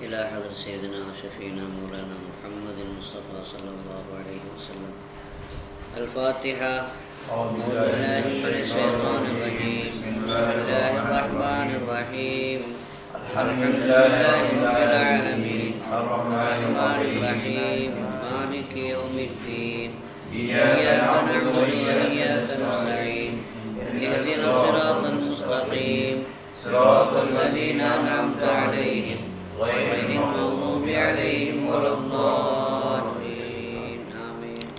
إلى حضرة سيدنا وشفينا مولانا محمد المصطفى صلى الله عليه وسلم. الفاتحة. أعوذ بالله من الشيطان الرجيم. بسم الله الرحمن الرحيم. الحمد لله رب العالمين الرحمن الرحيم مالك يوم الدين إياك نعبد وإياك نستعين اهدنا الصراط المستقيم صراط الذين أنعمت عليهم غير المغضوب عليهم ولا الضالين آمين.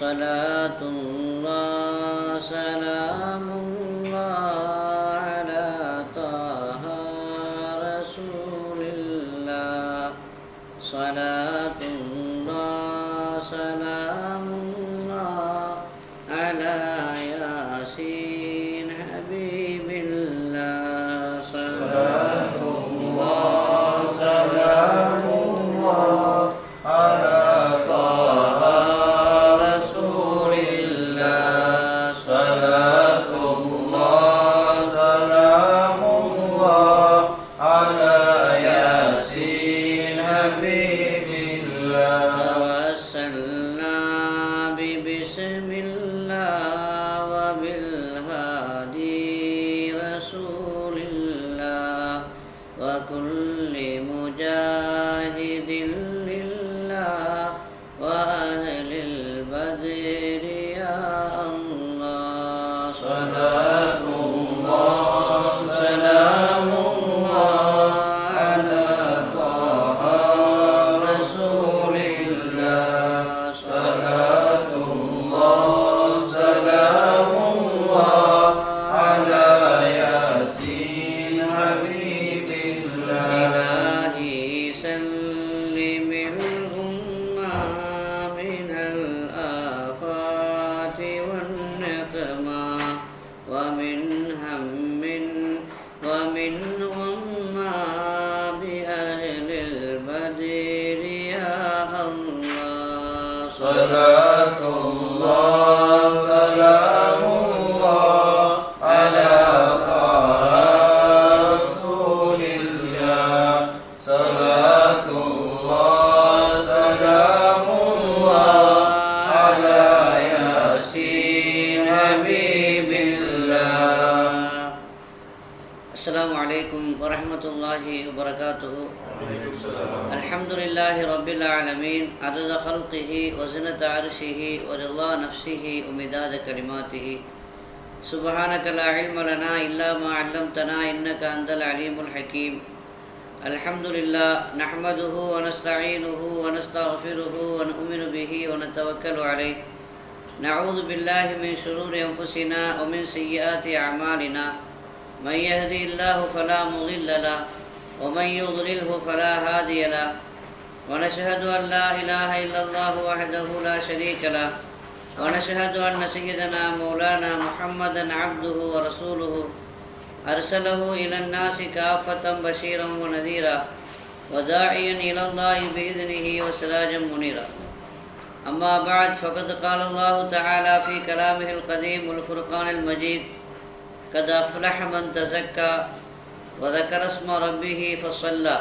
صلاة الله سلام الله على طه رسول الله. صلاة الله سلام الله على ياسين حبيب الله. صلاة الله سلام الله على طه رسول الله. صلاة الله سلام الله على ياسين حبيب الله. توسلنا ببسم الله وبالهادي رسول الله وكل مجاهد لله وأهل البدر يا الله. صلاة الله سلام الله على طه رسول الله. صلاة الله سلام الله على ياسين حبيب الله. إلهي سلم الأمة من الآفات والنقمة ومن هم ومن غمة بأهل البدر يا الله. صلاة الله سلام الله على طه رسول الله. صلاة الله سلام الله على ياسين حبيب الله. السلام عليكم ورحمة الله وبركاته. الحمد لله رب العالمين عدد خلقه وزنة عرشه ورضا نفسه ومداد كلماته. سبحانك لا علم لنا إلا ما علمتنا إنك أنت العليم الحكيم. الحمد لله نحمده ونستعينه ونستغفره ونؤمن به ونتوكل عليه. نعوذ بالله من شرور أنفسنا ومن سيئات أعمالنا. من يهدي الله فلا مضل له ومن يضلله فلا هادي له. ونشهد أن لا إله إلا الله وحده لا شريك له. ونشهد أن سيدنا مولانا محمدا عبده ورسوله أرسله إلى الناس كافة بشيرا ونذيرا وداعيا إلى الله بإذنه وسراجا منيرا. أما بعد فقد قال الله تعالى في كلامه القديم والفرقان المجيد قد أفلح من تزكى وذكر اسم ربه فصلى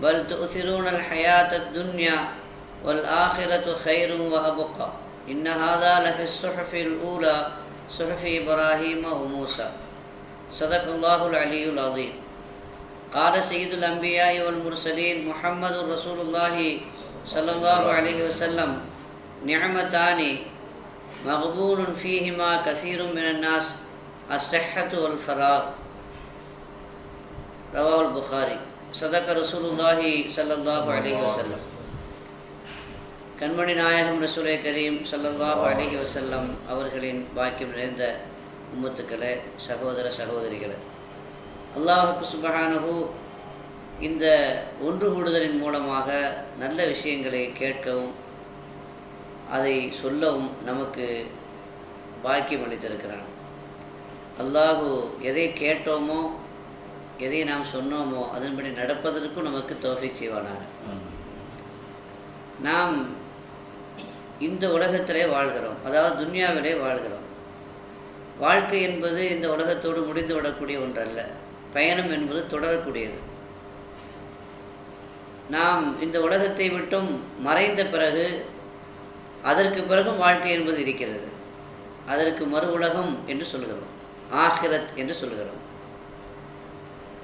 بل تؤثرون الحياة الدنيا والآخرة خير وأبقى إن هذا لفي الصحف الأولى صحف إبراهيم وموسى. صدق الله العلي العظيم. قال سيد الأنبياء والمرسلين محمد رسول الله صلى الله عليه وسلم نعمتان مغبون فيهما كثير من الناس الصحة والفراغ. رواه البخاري. صدق رسول الله صلى الله عليه وسلم. கண்மணி நாயகம் ரசூலே கரீம் ஸல்லல்லாஹு அலைஹி வஸல்லம் அவர்களின் பாக்கியம் நிறைந்த உம்மத்துக்களே, சகோதர சகோதரிகளே, அல்லாஹ்வுக்கு சுப்ஹானஹு இந்த ஒன்று கூடுதலின் மூலமாக நல்ல விஷயங்களை கேட்கவும் அதை சொல்லவும் நமக்கு பாக்கியம் அளித்திருக்கிறான். அல்லாஹு எதை கேட்டோமோ எதை நாம் சொன்னோமோ அதன்படி நடப்பதற்கும் நமக்கு தௌஃபீக் செய்வானாக. நாம் இந்த உலகத்திலே வாழ்கிறோம், அதாவது துன்யாவிலே வாழ்கிறோம். வாழ்க்கை என்பது இந்த உலகத்தோடு முடிந்து விடக்கூடிய ஒன்றல்ல. பயணம் என்பது தொடரக்கூடியது. நாம் இந்த உலகத்தை விட்டும் மறைந்த பிறகு அதற்கு பிறகும் வாழ்க்கை என்பது இருக்கிறது. அதற்கு மறு உலகம் என்று சொல்கிறோம், ஆகிரத் என்று சொல்கிறோம்.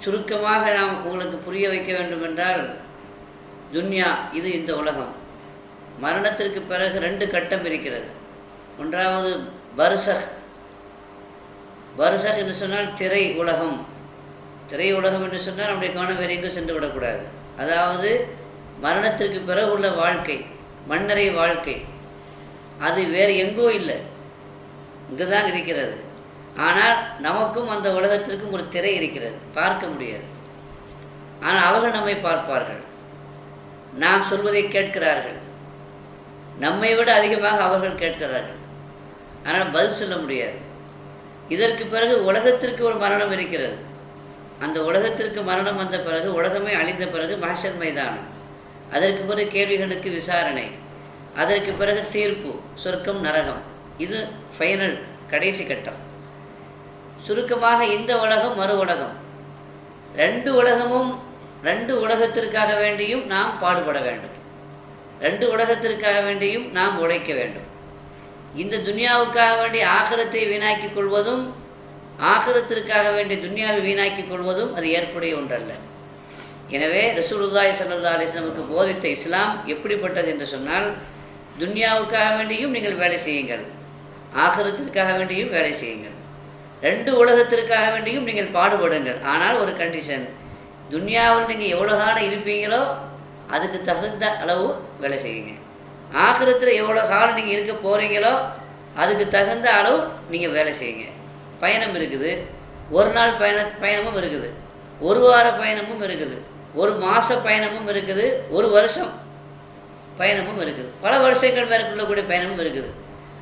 சுருக்கமாக நாம் உங்களுக்கு புரிய வைக்க வேண்டும் என்றால், துன்யா இது இந்த உலகம். மரணத்திற்கு பிறகு 2 கட்டம் இருக்கிறது. ஒன்றாவது பர்சக். பர்சக் என்று சொன்னால் திரை உலகம். திரை உலகம் என்று சொன்னால் நம்முடைய கவனம் வேறு எங்கும் சென்று விடக்கூடாது. அதாவது மரணத்திற்கு பிறகு உள்ள வாழ்க்கை, மண்ணறை வாழ்க்கை, அது வேறு எங்கோ இல்லை, இங்கு தான் இருக்கிறது. ஆனால் நமக்கும் அந்த உலகத்திற்கும் ஒரு திரை இருக்கிறது, பார்க்க முடியாது. ஆனால் அவர்கள் நம்மை பார்ப்பார்கள், நாம் சொல்வதை கேட்கிறார்கள், நம்மை விட அதிகமாக அவர்கள் கேட்கிறார்கள். ஆனால் பதில் சொல்ல முடியாது. இதற்கு பிறகு உலகத்திற்கு ஒரு மரணம் இருக்கிறது. அந்த உலகத்திற்கு மரணம் வந்த பிறகு, உலகமே அழிந்த பிறகு மஹ்ஷர் மைதானம், அதற்கு பிறகு கேள்விகளுக்கு விசாரணை, அதற்கு பிறகு தீர்ப்பு, சொர்க்கம் நரகம். இது ஃபைனல், கடைசி கட்டம். சுருக்கமாக இந்த உலகம் மறு உலகம், 2 உலகமும் 2 உலகத்திற்காக வேண்டியும் நாம் பாடுபட வேண்டும், 2 உலகத்திற்காக வேண்டியும் நாம் உழைக்க வேண்டும். இந்த துன்யாவுக்காக வேண்டிய ஆகிரத்தை வீணாக்கிக் கொள்வதும், ஆகிரத்திற்காக வேண்டிய துன்யாவை வீணாக்கிக் கொள்வதும் அது ஏற்புடைய ஒன்றல்ல. எனவே ரசூலுல்லாஹி ஸல்லல்லாஹு அலைஹி வஸல்லம் போதித்த இஸ்லாம் எப்படிப்பட்டது என்று சொன்னால், துன்யாவுக்காக வேண்டியும் நீங்கள் வேலை செய்யுங்கள், ஆகிரத்திற்காக வேண்டியும் வேலை செய்யுங்கள், 2 உலகத்திற்காக வேண்டியும் நீங்கள் பாடுபடுங்கள். ஆனால் ஒரு கண்டிஷன், துன்யாவில் நீங்கள் எவ்வளோ காலம் இருப்பீங்களோ அதுக்கு தகுந்த அளவு வேலை செய்யுங்க. ஆகிரத்தில் எவ்வளோ காலம் நீங்கள் இருக்க போகிறீங்களோ அதுக்கு தகுந்த அளவு நீங்கள் வேலை செய்யுங்க. பயணம் இருக்குது, ஒரு நாள் பயணமும் இருக்குது, ஒரு வார பயணமும் இருக்குது, ஒரு மாத பயணமும் இருக்குது, ஒரு வருஷம் பயணமும் இருக்குது, பல வருஷங்கள் மேற்கொள்ளக்கூடிய பயணமும் இருக்குது.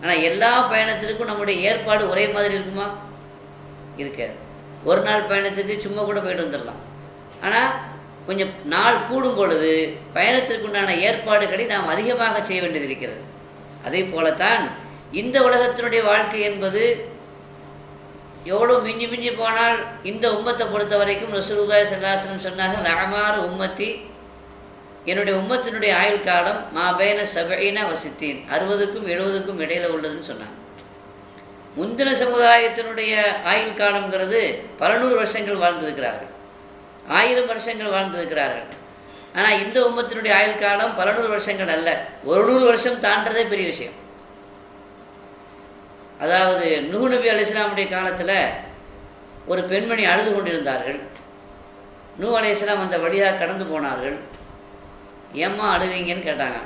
ஆனால் எல்லா பயணத்திற்கும் நம்முடைய ஏற்பாடு ஒரே மாதிரி இருக்குமா? இருக்காது. ஒரு நாள் பயணத்துக்கு சும்மா கூட போயிட்டு வந்துடலாம். ஆனால் கொஞ்சம் நாள் கூடும் பொழுது பயணத்திற்குண்டான ஏற்பாடுகளை நாம் அதிகமாக செய்ய வேண்டியது இருக்கிறது. அதே போலத்தான் இந்த உலகத்தினுடைய வாழ்க்கை என்பது எவ்வளோ மிஞ்சி மிஞ்சி போனால், இந்த உம்மத்தை பொறுத்த வரைக்கும் ரசூலுல்லாஹி ஸல்லல்லாஹு அலைஹி வஸல்லம் சொன்னார்கள், அஅமாரு உம்மத்தி, என்னுடைய உம்மத்தினுடைய ஆயுள் காலம் மாபைன 70 வ 60, 60க்கும் 70க்கும் இடையில் உள்ளதுன்னு சொன்னாங்க. முந்தின சமுதாயத்தினுடைய ஆயுள் காலம்ங்கிறது பல 100 வருஷங்கள் வாழ்ந்திருக்கிறார்கள், 1000 வருஷங்கள் வாழ்ந்திருக்கிறார்கள். ஆனால் இந்த உம்மத்தினுடைய ஆயுள் காலம் பல 100 வருஷங்கள் அல்ல, 100 வருஷம் தாண்டதே பெரிய விஷயம். அதாவது நூஹ் நபி அலைஹிஸ்ஸலாமுடைய காலத்தில் ஒரு பெண்மணி அழுது கொண்டிருந்தார்கள். நூஹ் அலைஹிஸ்ஸலாம் அந்த வழியாக கடந்து போனார்கள். ஏம்மா அழுவீங்கன்னு கேட்டாங்க.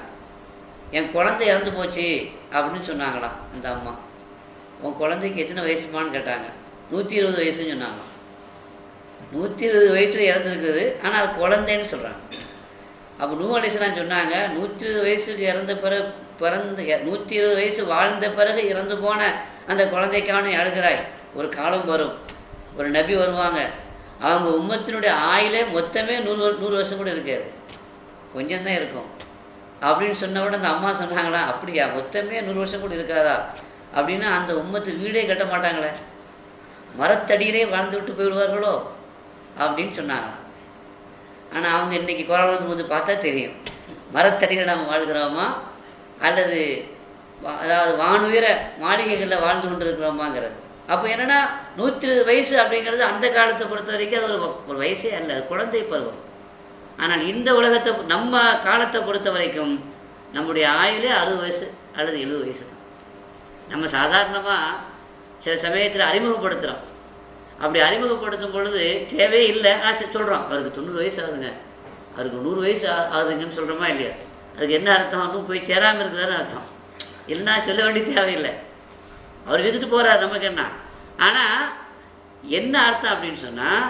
என் குழந்தை இறந்து போச்சு அப்படின்னு சொன்னாங்களாம் அந்த அம்மா. உன் குழந்தைக்கு எத்தனை வயசுமான்னு கேட்டாங்க. 120 வயசுன்னு சொன்னாங்க. 120 வயசில் இறந்துருக்குது, ஆனால் அது குழந்தைன்னு சொல்கிறாங்க. அப்போ நூஹ் அலைஹிஸ்ஸலாம் சொன்னாங்க, 120 வயசுக்கு இறந்த பிறகு 120 வயசு வாழ்ந்த பிறகு இறந்து போன அந்த குழந்தைக்கான அழுகிறாய். ஒரு காலம் வரும், ஒரு நபி வருவாங்க, அவங்க உம்மத்தினுடைய ஆயிலே மொத்தமே 100 வருஷம் கூட இருக்காது, கொஞ்சம் தான் இருக்கும் அப்படின்னு சொன்ன உடனே அந்த அம்மா சொன்னாங்களா, அப்படியா மொத்தமே 100 வருஷம் கூட இருக்காதா அப்படின்னா அந்த உம்மத்து வீடே கட்ட மாட்டாங்களே, மரத்தடியிலே வாழ்ந்து விட்டு போயிடுவார்களோ அப்படின்னு சொன்னாங்களாம். ஆனால் அவங்க இன்றைக்கி குரல் போது பார்த்தா தெரியும், மரத்தடியில் நாம் வாழ்கிறோமா அல்லது அதாவது வானுயர மாளிகைகளில் வாழ்ந்து கொண்டு இருக்கிறோமாங்கிறது. அப்போ என்னென்னா 120 வயசு அப்படிங்கிறது அந்த காலத்தை பொறுத்த வரைக்கும் அது ஒரு வயசே அல்ல, அது குழந்தை பருவம். ஆனால் இந்த உலகத்தை நம்ம காலத்தை பொறுத்த வரைக்கும் நம்முடைய ஆயுளே 60 வயசு அல்லது 70 வயசு தான். நம்ம சாதாரணமாக சில சமயத்தில் அறிமுகப்படுத்துகிறோம். அப்படி அறிமுகப்படுத்தும் பொழுது தேவையே இல்லை, ஆனால் சொல்கிறோம் அவருக்கு 90 வயசு ஆகுதுங்க, அவருக்கு 100 வயசு ஆகுதுங்கன்னு சொல்கிறோமா இல்லையா? அதுக்கு என்ன அர்த்தம்? இன்னும் போய் சேராமல் இருக்கிறாருன்னு அர்த்தம். இல்லைன்னா சொல்ல வேண்டிய தேவையில்லை, அவர் இருந்துட்டு போகிறார், நமக்கு என்ன. ஆனால் என்ன அர்த்தம் அப்படின்னு சொன்னால்,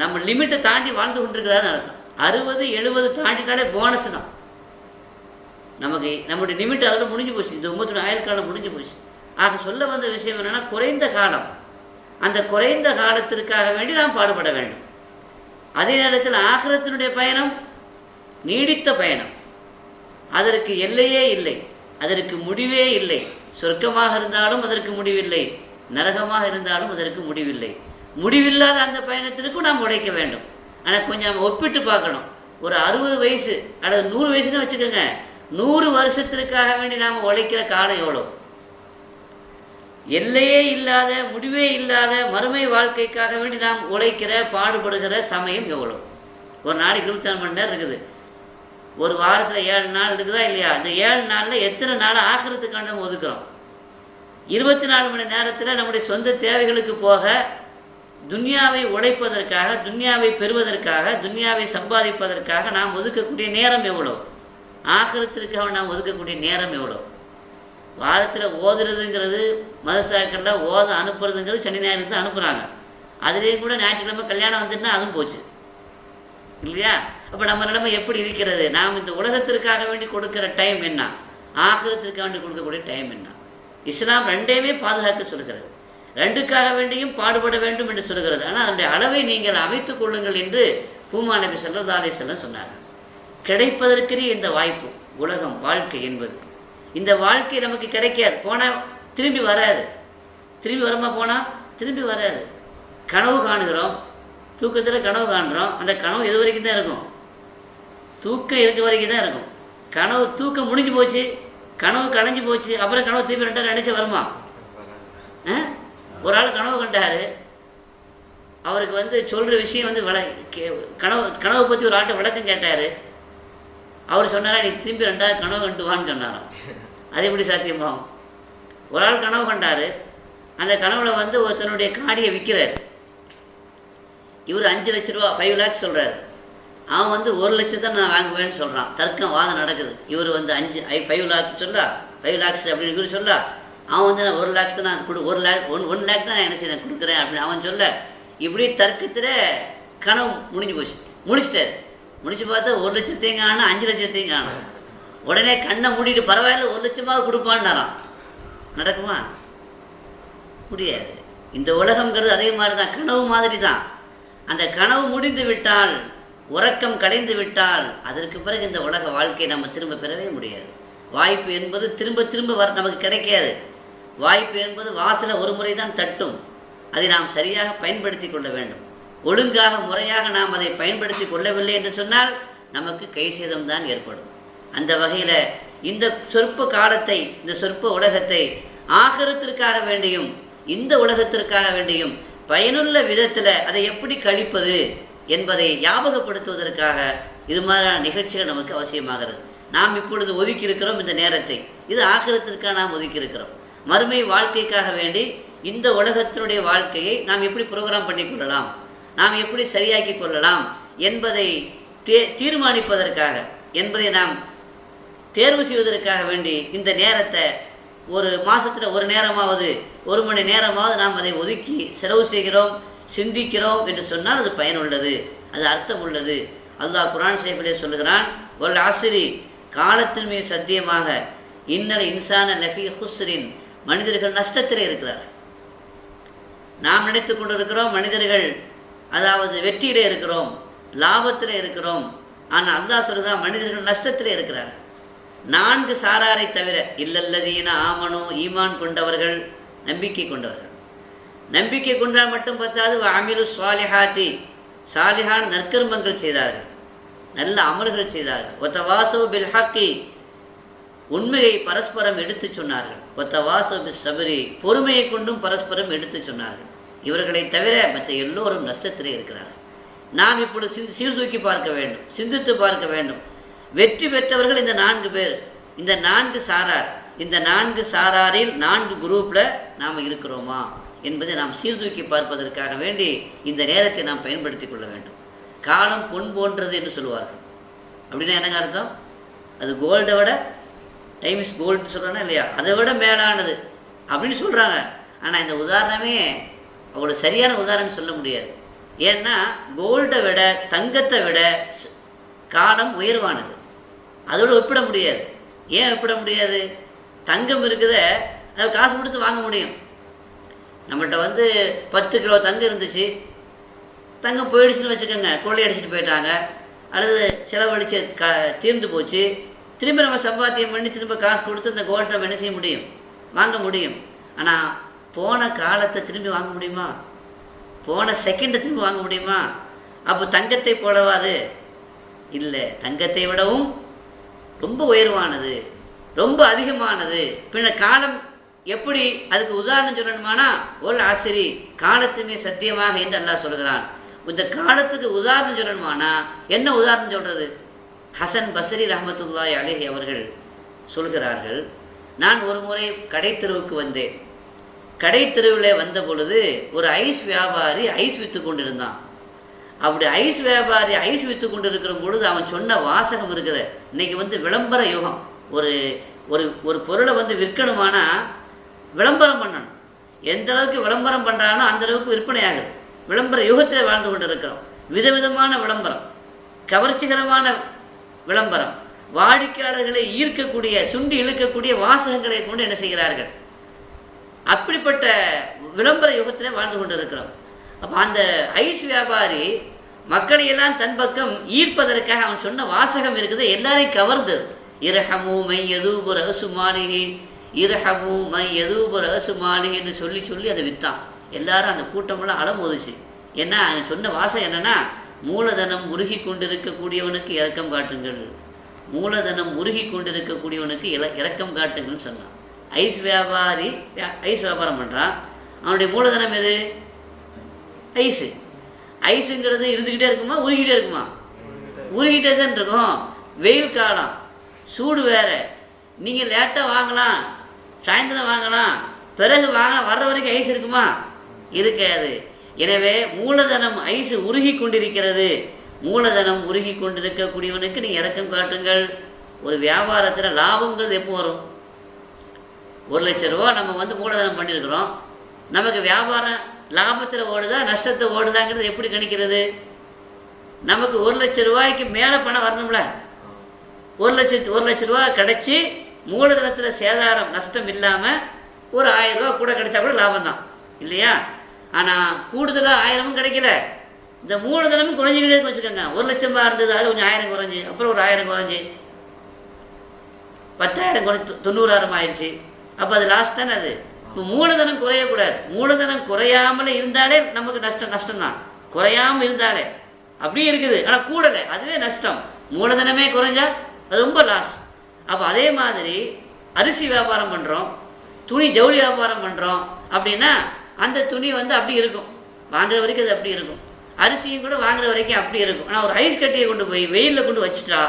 நம்ம லிமிட்டை தாண்டி வாழ்ந்து கொண்டிருக்கிறாருன்னு அர்த்தம். 60 70 தாண்டினாலே போனஸ் தான் நமக்கு. நம்முடைய லிமிட் அதில் முடிஞ்சு போச்சு, இந்த 9 ஆயுள் காலம் முடிஞ்சு போச்சு. ஆக சொல்ல வந்த விஷயம் என்னென்னா, குறைந்த காலம், அந்த குறைந்த காலத்திற்காக வேண்டி நாம் பாடுபட வேண்டும். அதே நேரத்தில் ஆகிரத்தினுடைய பயணம் நீடித்த பயணம், அதற்கு எல்லையே இல்லை, அதற்கு முடிவே இல்லை. சொர்க்கமாக இருந்தாலும் அதற்கு முடிவில்லை, நரகமாக இருந்தாலும் அதற்கு முடிவில்லை. முடிவில்லாத அந்த பயணத்திற்கும் நாம் உழைக்க வேண்டும். ஆனால் கொஞ்சம் நம்ம ஒப்பிட்டு பார்க்கணும். ஒரு 60 வயசு அல்லது 100 வயசுன்னு வச்சுக்கோங்க, 100 வருஷத்திற்காக வேண்டி நாம் உழைக்கிற காலம் எவ்வளோ? எல்லையே இல்லாத, முடிவே இல்லாத மறுமை வாழ்க்கைக்காக வேண்டி நாம் உழைக்கிற பாடுபடுகிற சமயம் எவ்வளோ? ஒரு நாளைக்கு 24 மணி நேரம் இருக்குது. ஒரு வாரத்தில் 7 நாள் இருக்குதா இல்லையா? அந்த 7 நாளில் எத்தனை நாள் ஆகிறதுக்காக நம்ம ஒதுக்குறோம்? 24 மணி நேரத்தில் நம்முடைய சொந்த தேவைகளுக்கு போக, துன்யாவை உழைப்பதற்காக, துன்யாவை பெறுவதற்காக, துன்யாவை சம்பாதிப்பதற்காக நாம் ஒதுக்கக்கூடிய நேரம் எவ்வளோ? ஆகிரத்திற்காக நாம் ஒதுக்கக்கூடிய நேரம் எவ்வளோ? வாரத்தில் ஓதுறதுங்கிறது மதசாக்களில் ஓத அனுப்புறதுங்கிறது சனி ஞாயிறு தான் அனுப்புகிறாங்க. அதுலேயும் கூட ஞாயிற்றுக்கிழமை கல்யாணம் வந்துட்டுனா அதுவும் போச்சு இல்லையா? அப்போ நம்ம நிலைமை எப்படி இருக்கிறது? நாம் இந்த உலகத்திற்காக வேண்டி கொடுக்குற டைம் என்ன, ஆகிரத்திற்காக வேண்டி கொடுக்கக்கூடிய டைம் என்ன? இஸ்லாம் ரெண்டையுமே பாதுகாக்க சொல்கிறது, ரெண்டுக்காக வேண்டியும் பாடுபட வேண்டும் என்று சொல்கிறது. ஆனால் அதனுடைய அளவை நீங்கள் அமைத்துக் கொள்ளுங்கள் என்று பூமா நபி ஸல்லல்லாஹு அலைஹி வஸல்லம் சொன்னார்கள். கிடைப்பதற்கே இந்த வாய்ப்பு உலகம், வாழ்க்கை என்பது. இந்த வாழ்க்கை நமக்கு கிடைக்காது, போனால் திரும்பி வராது. திரும்பி வரமா? போனால் திரும்பி வராது. கனவு காணுகிறோம், தூக்கத்தில் கனவு காணுறோம். அந்த கனவு எது வரைக்கும் தான் இருக்கும்? தூக்கம் இருக்க வரைக்கும் தான் இருக்கும். கனவு, தூக்கம் முடிஞ்சு போச்சு, கனவு கலைஞ்சு போச்சு, அப்புறம் கனவு திரும்பி ரெண்டாவது நினைச்ச வருமா? ஒரு ஆள் கனவு கண்டார், அவருக்கு சொல்கிற விஷயம் கனவை பற்றி ஒரு ஆட்டை விளக்கம் கேட்டார். அவர் சொன்னாரா, நீ திரும்பி ரெண்டாவது கனவு கண்டு வான்னு சொன்னாராம். அது எப்படி சாத்தியமாகும்? ஒரு ஆள் கனவு கண்டார், அந்த கனவுல ஒருத்தனுடைய காடியை விற்கிறார். இவர் 5 லட்ச ரூபா, 5 lakhs சொல்கிறார். அவன் 1 லட்சத்தை நான் வாங்குவேன்னு சொல்கிறான். தர்க்கம், வாதம் நடக்குது. இவர் 5 lakhs சொல்லா, 5 lakhs அப்படின்னு இவர் சொல்லா. அவன் நான் 1 lakhs தான் நான் 1 lakh தான் நான் என்ன செய்ய கொடுக்குறேன் அப்படின்னு அவன் சொல்ல. இப்படி தர்க்கத்தில் கனவு முடிஞ்சு போச்சு. முடிச்சிட்டார். முடிச்சு பார்த்தா 1 லட்சத்தையும் காணும், 5 லட்சத்தையும் காணும். உடனே கண்ணை மூடிட்டு பரவாயில்ல 1 லட்சமாக கொடுப்பான்னாராம். நடக்குமா? முடியாது. இந்த உலகம்ங்கிறது அதே மாதிரி தான், கனவு மாதிரி தான். அந்த கனவு முடிந்து விட்டால், உறக்கம் கலைந்து விட்டால், அதற்கு பிறகு இந்த உலக வாழ்க்கையை நம்ம திரும்ப பெறவே முடியாது. வாய்ப்பு என்பது திரும்ப திரும்ப நமக்கு கிடைக்காது. வாய்ப்பு என்பது வாசலை ஒரு முறை தான் தட்டும். அதை நாம் சரியாக பயன்படுத்தி கொள்ள வேண்டும். ஒழுங்காக, முறையாக நாம் அதை பயன்படுத்தி கொள்ளவில்லை என்று சொன்னால் நமக்கு கை சேதம்தான் ஏற்படும். அந்த வகையில் இந்த சொற்ப காலத்தை, இந்த சொற்ப உலகத்தை ஆகிரத்திற்காக வேண்டியும் இந்த உலகத்திற்காக வேண்டியும் பயனுள்ள விதத்தில் அதை எப்படி கழிப்பது என்பதை ஞாபகப்படுத்துவதற்காக இது மாதிரியான நிகழ்ச்சிகள் நமக்கு அவசியமாகிறது. நாம் இப்பொழுது ஒதுக்கி இருக்கிறோம் இந்த நேரத்தை, இது ஆகிரத்திற்காக நாம் ஒதுக்கி இருக்கிறோம். மறுமை வாழ்க்கைக்காக வேண்டி இந்த உலகத்தினுடைய வாழ்க்கையை நாம் எப்படி ப்ரோக்ராம் பண்ணி கொள்ளலாம், நாம் எப்படி சரியாக்கி கொள்ளலாம் என்பதை தீர்மானிப்பதற்காக, என்பதை நாம் தேர்வு செய்வதற்காக வேண்டி இந்த நேரத்தை ஒரு மாதத்தில் ஒரு நேரமாவது, 1 மணி நேரமாவது நாம் அதை ஒதுக்கி செலவு செய்கிறோம், சிந்திக்கிறோம் என்று சொன்னால் அது பயனுள்ளது, அது அர்த்தம் உள்ளது. அல்லாஹ் குர்ஆன் ஷரீஃபிலே சொல்லுகிறான், வல் அஸ்ரி, காலத்தின் மீது சத்தியமாக, இன்னல் இன்சான லஃபீ ஹுஸ்ரின், மனிதர்கள் நஷ்டத்தில் இருக்கிறார். நாம் நினைத்து கொண்டிருக்கிறோம் மனிதர்கள் அதாவது வெற்றியிலே இருக்கிறோம், லாபத்தில் இருக்கிறோம். ஆனால் அல்லாஹ் சொல்லுகிறான் மனிதர்கள் நஷ்டத்தில் இருக்கிறார். 4 சாராரை தவிர, இல்லல்லதீன ஆமனு, ஈமான் கொண்டவர்கள், நம்பிக்கை கொண்டவர்கள். நம்பிக்கை கொண்டால் மட்டும் பத்தாது, அமிலு ஸாலிஹாத்தி, சாலிஹான நற்கர்மங்கள் செய்தார்கள், நல்ல அமல்கள் செய்தார்கள். ஒத்தவாசவ் பில் ஹக்கி, உண்மையை பரஸ்பரம் எடுத்து சொன்னார்கள். ஒத்தவாசவ் பில் சபரி, பொறுமையை கொண்டும் பரஸ்பரம் எடுத்து சொன்னார்கள். இவர்களை தவிர மற்ற எல்லோரும் நஷ்டத்திலே இருக்கிறார்கள். நாம் இப்பொழுது சீர்தூக்கி பார்க்க வேண்டும், சிந்தித்து பார்க்க வேண்டும். வெற்றி பெற்றவர்கள் இந்த 4 பேர், இந்த 4 சாரார். இந்த 4 சாராரில் 4 குரூப்பில் நாம் இருக்கிறோமா என்பதை நாம் சீர்தூக்கி பார்ப்பதற்காக வேண்டி இந்த நேரத்தை நாம் பயன்படுத்தி கொள்ள வேண்டும். காலம் பொன் போன்றது என்று சொல்லுவார்கள். அப்படின்னா என்னங்க அர்த்தம்? அது கோல்டை விட, டைம் இஸ் கோல்டுன்னு சொல்கிறாங்க இல்லையா, அதை விட மேலானது அப்படின்னு சொல்கிறாங்க. ஆனால் இந்த உதாரணமே அவ்வளோ சரியான உதாரணம் சொல்ல முடியாது. ஏன்னா கோல்டை விட, தங்கத்தை விட காலம் உயர்வானது. அதோடு ஒப்பிட முடியாது. ஏன் ஒப்பிட முடியாது? தங்கம் இருக்குத, அதை காசு கொடுத்து வாங்க முடியும். நம்மள்கிட்ட 10 கிலோ தங்கம் இருந்துச்சு, தங்கம் போயிடுச்சுன்னு வச்சுக்கோங்க, கொள்ளையடிச்சிட்டு போயிட்டாங்க, அல்லது செலவழிச்சு தீர்ந்து போச்சு. திரும்ப நம்ம சம்பாத்தியம் பண்ணி திரும்ப காசு கொடுத்து அந்த கோல்டை நம்ம என்ன செய்ய முடியும்? வாங்க முடியும். ஆனால் போன காலத்தை திரும்பி வாங்க முடியுமா? போன செகண்டை திரும்ப வாங்க முடியுமா? அப்போ தங்கத்தை போலவாது இல்லை, தங்கத்தை விடவும் ரொம்ப உயர்வானது, ரொம்ப அதிகமானது. பின்ன காலம் எப்படி, அதுக்கு உதாரணம் சொல்லணுமானா ஒல் ஆசிரி, காலத்துமே சத்தியமாக என்று அல்லாஹ் சொல்கிறான். இந்த காலத்துக்கு உதாரணம் சொல்லணுமானா என்ன உதாரணம் சொல்கிறது? ஹசன் பஸ்ரி ரஹ்மத்துல்லாஹி அலைஹி அவர்கள் சொல்கிறார்கள், நான் ஒரு முறை கடைத்தெருவுக்கு வந்தேன். கடைத்தெருவில் வந்த பொழுது ஒரு ஐஸ் வியாபாரி ஐஸ் விற்று கொண்டிருந்தான். அப்படி ஐஸ் வியாபாரி ஐஸ் விற்று கொண்டு இருக்கிற பொழுது அவன் சொன்ன வாசகம் இருக்கிற, இன்னைக்கு விளம்பர யுகம். ஒரு ஒரு ஒரு பொருளை விற்கணுமானா விளம்பரம் பண்ணணும். எந்த அளவுக்கு விளம்பரம் பண்ணுறானோ அந்த அளவுக்கு விற்பனை ஆகுது. விளம்பர யுகத்தில் வாழ்ந்து கொண்டு இருக்கிறோம். விதவிதமான விளம்பரம், கவர்ச்சிகரமான விளம்பரம், வாடிக்கையாளர்களை ஈர்க்கக்கூடிய, சுண்டி இழுக்கக்கூடிய வாசகங்களை கொண்டு என்ன செய்கிறார்கள்? அப்படிப்பட்ட விளம்பர யுகத்தில் வாழ்ந்து கொண்டு இருக்கிறோம். அப்போ அந்த ஐஸ் வியாபாரி மக்களை எல்லாம் தன் பக்கம் ஈர்ப்பதற்காக அவன் சொன்ன வாசகம் இருக்குது, எல்லாரையும் கவர்ந்தது. இரஹமு மை யதூபு ரஹசு மாலிஹி, இரஹமு மை யதூபு ரஹசு மாலிஹி என்று சொல்லி சொல்லி அதை விற்றான். எல்லாரும் அந்த கூட்டமெல்லாம் அலமோதுச்சு. ஏன்னா அவன் சொன்ன வாசகம் என்னன்னா, மூலதனம் உருகி கொண்டிருக்கக்கூடியவனுக்கு இரக்கம் காட்டுங்கள், மூலதனம் உருகி கொண்டிருக்கக்கூடியவனுக்கு இரக்கம் காட்டுங்கள்னு சொன்னான். ஐஸ் வியாபாரி ஐஸ் வியாபாரம் பண்ணுறான், அவனுடைய மூலதனம் எது? ஐஸு. ஐஸுங்கிறது இருந்துக்கிட்டே இருக்குமா, உருகிட்டே இருக்குமா? உருகிட்டே தான் இருக்கும். வெயில் காலம், சூடு வேறு. நீங்கள் லேட்டாக வாங்கலாம், சாயந்தரம் வாங்கலாம், பிறகு வாங்கலாம், வர்ற வரைக்கும் ஐஸ் இருக்குமா? இருக்காது. எனவே மூலதனம் ஐஸ் உருகி கொண்டிருக்கிறது. மூலதனம் உருகி கொண்டிருக்கக்கூடியவனுக்கு நீங்கள் இரக்கம் காட்டுங்கள். ஒரு வியாபாரத்தில் லாபங்கிறது எப்போ வரும்? 1,00,000 ரூபா நம்ம மூலதனம் பண்ணியிருக்கிறோம், நமக்கு வியாபாரம் லாபத்தில் ஓடுதா நஷ்டத்தை ஓடுதாங்கிறது எப்படி கணிக்கிறது? நமக்கு 1,00,000 ரூபாய்க்கு மேலே பணம் வரணும்ல. 1,00,000 ரூபா கிடச்சி மூலதனத்தில் சேதாரம் நஷ்டம் இல்லாமல் ஒரு 1000 ரூபா கூட கிடைச்சா கூட லாபம் தான் இல்லையா? ஆனால் கூடுதலாக 1000ம் கிடைக்கல, இந்த மூலதனமும் குறைஞ்சிக்கிட்டே இருக்கு வச்சுக்கோங்க. 1,00,000 ரூபா இருந்தது, அது கொஞ்சம் 1000 குறைஞ்சி, அப்புறம் ஒரு 1000 குறைஞ்சி 10,000 குறைஞ்சி 90,000 ஆயிடுச்சு. அப்போ அது லாஸ்ட் தானே அது. இப்போ மூலதனம் குறையக்கூடாது. மூலதனம் குறையாமல் இருந்தாலே நமக்கு நஷ்டம்தான். குறையாமல் இருந்தாலே அப்படியே இருக்குது, ஆனால் கூடலை, அதுவே நஷ்டம். மூலதனமே குறைஞ்சா அது ரொம்ப லாஸ். அப்போ அதே மாதிரி அரிசி வியாபாரம் பண்ணுறோம், துணி ஜவுளி வியாபாரம் பண்ணுறோம் அப்படின்னா அந்த துணி அப்படி இருக்கும், வாங்குற வரைக்கும் அது அப்படி இருக்கும். அரிசியும் கூட வாங்குற வரைக்கும் அப்படி இருக்கும். ஆனால் ஒரு ஐஸ் கட்டியை கொண்டு போய் வெயிலில் கொண்டு வச்சுட்டா,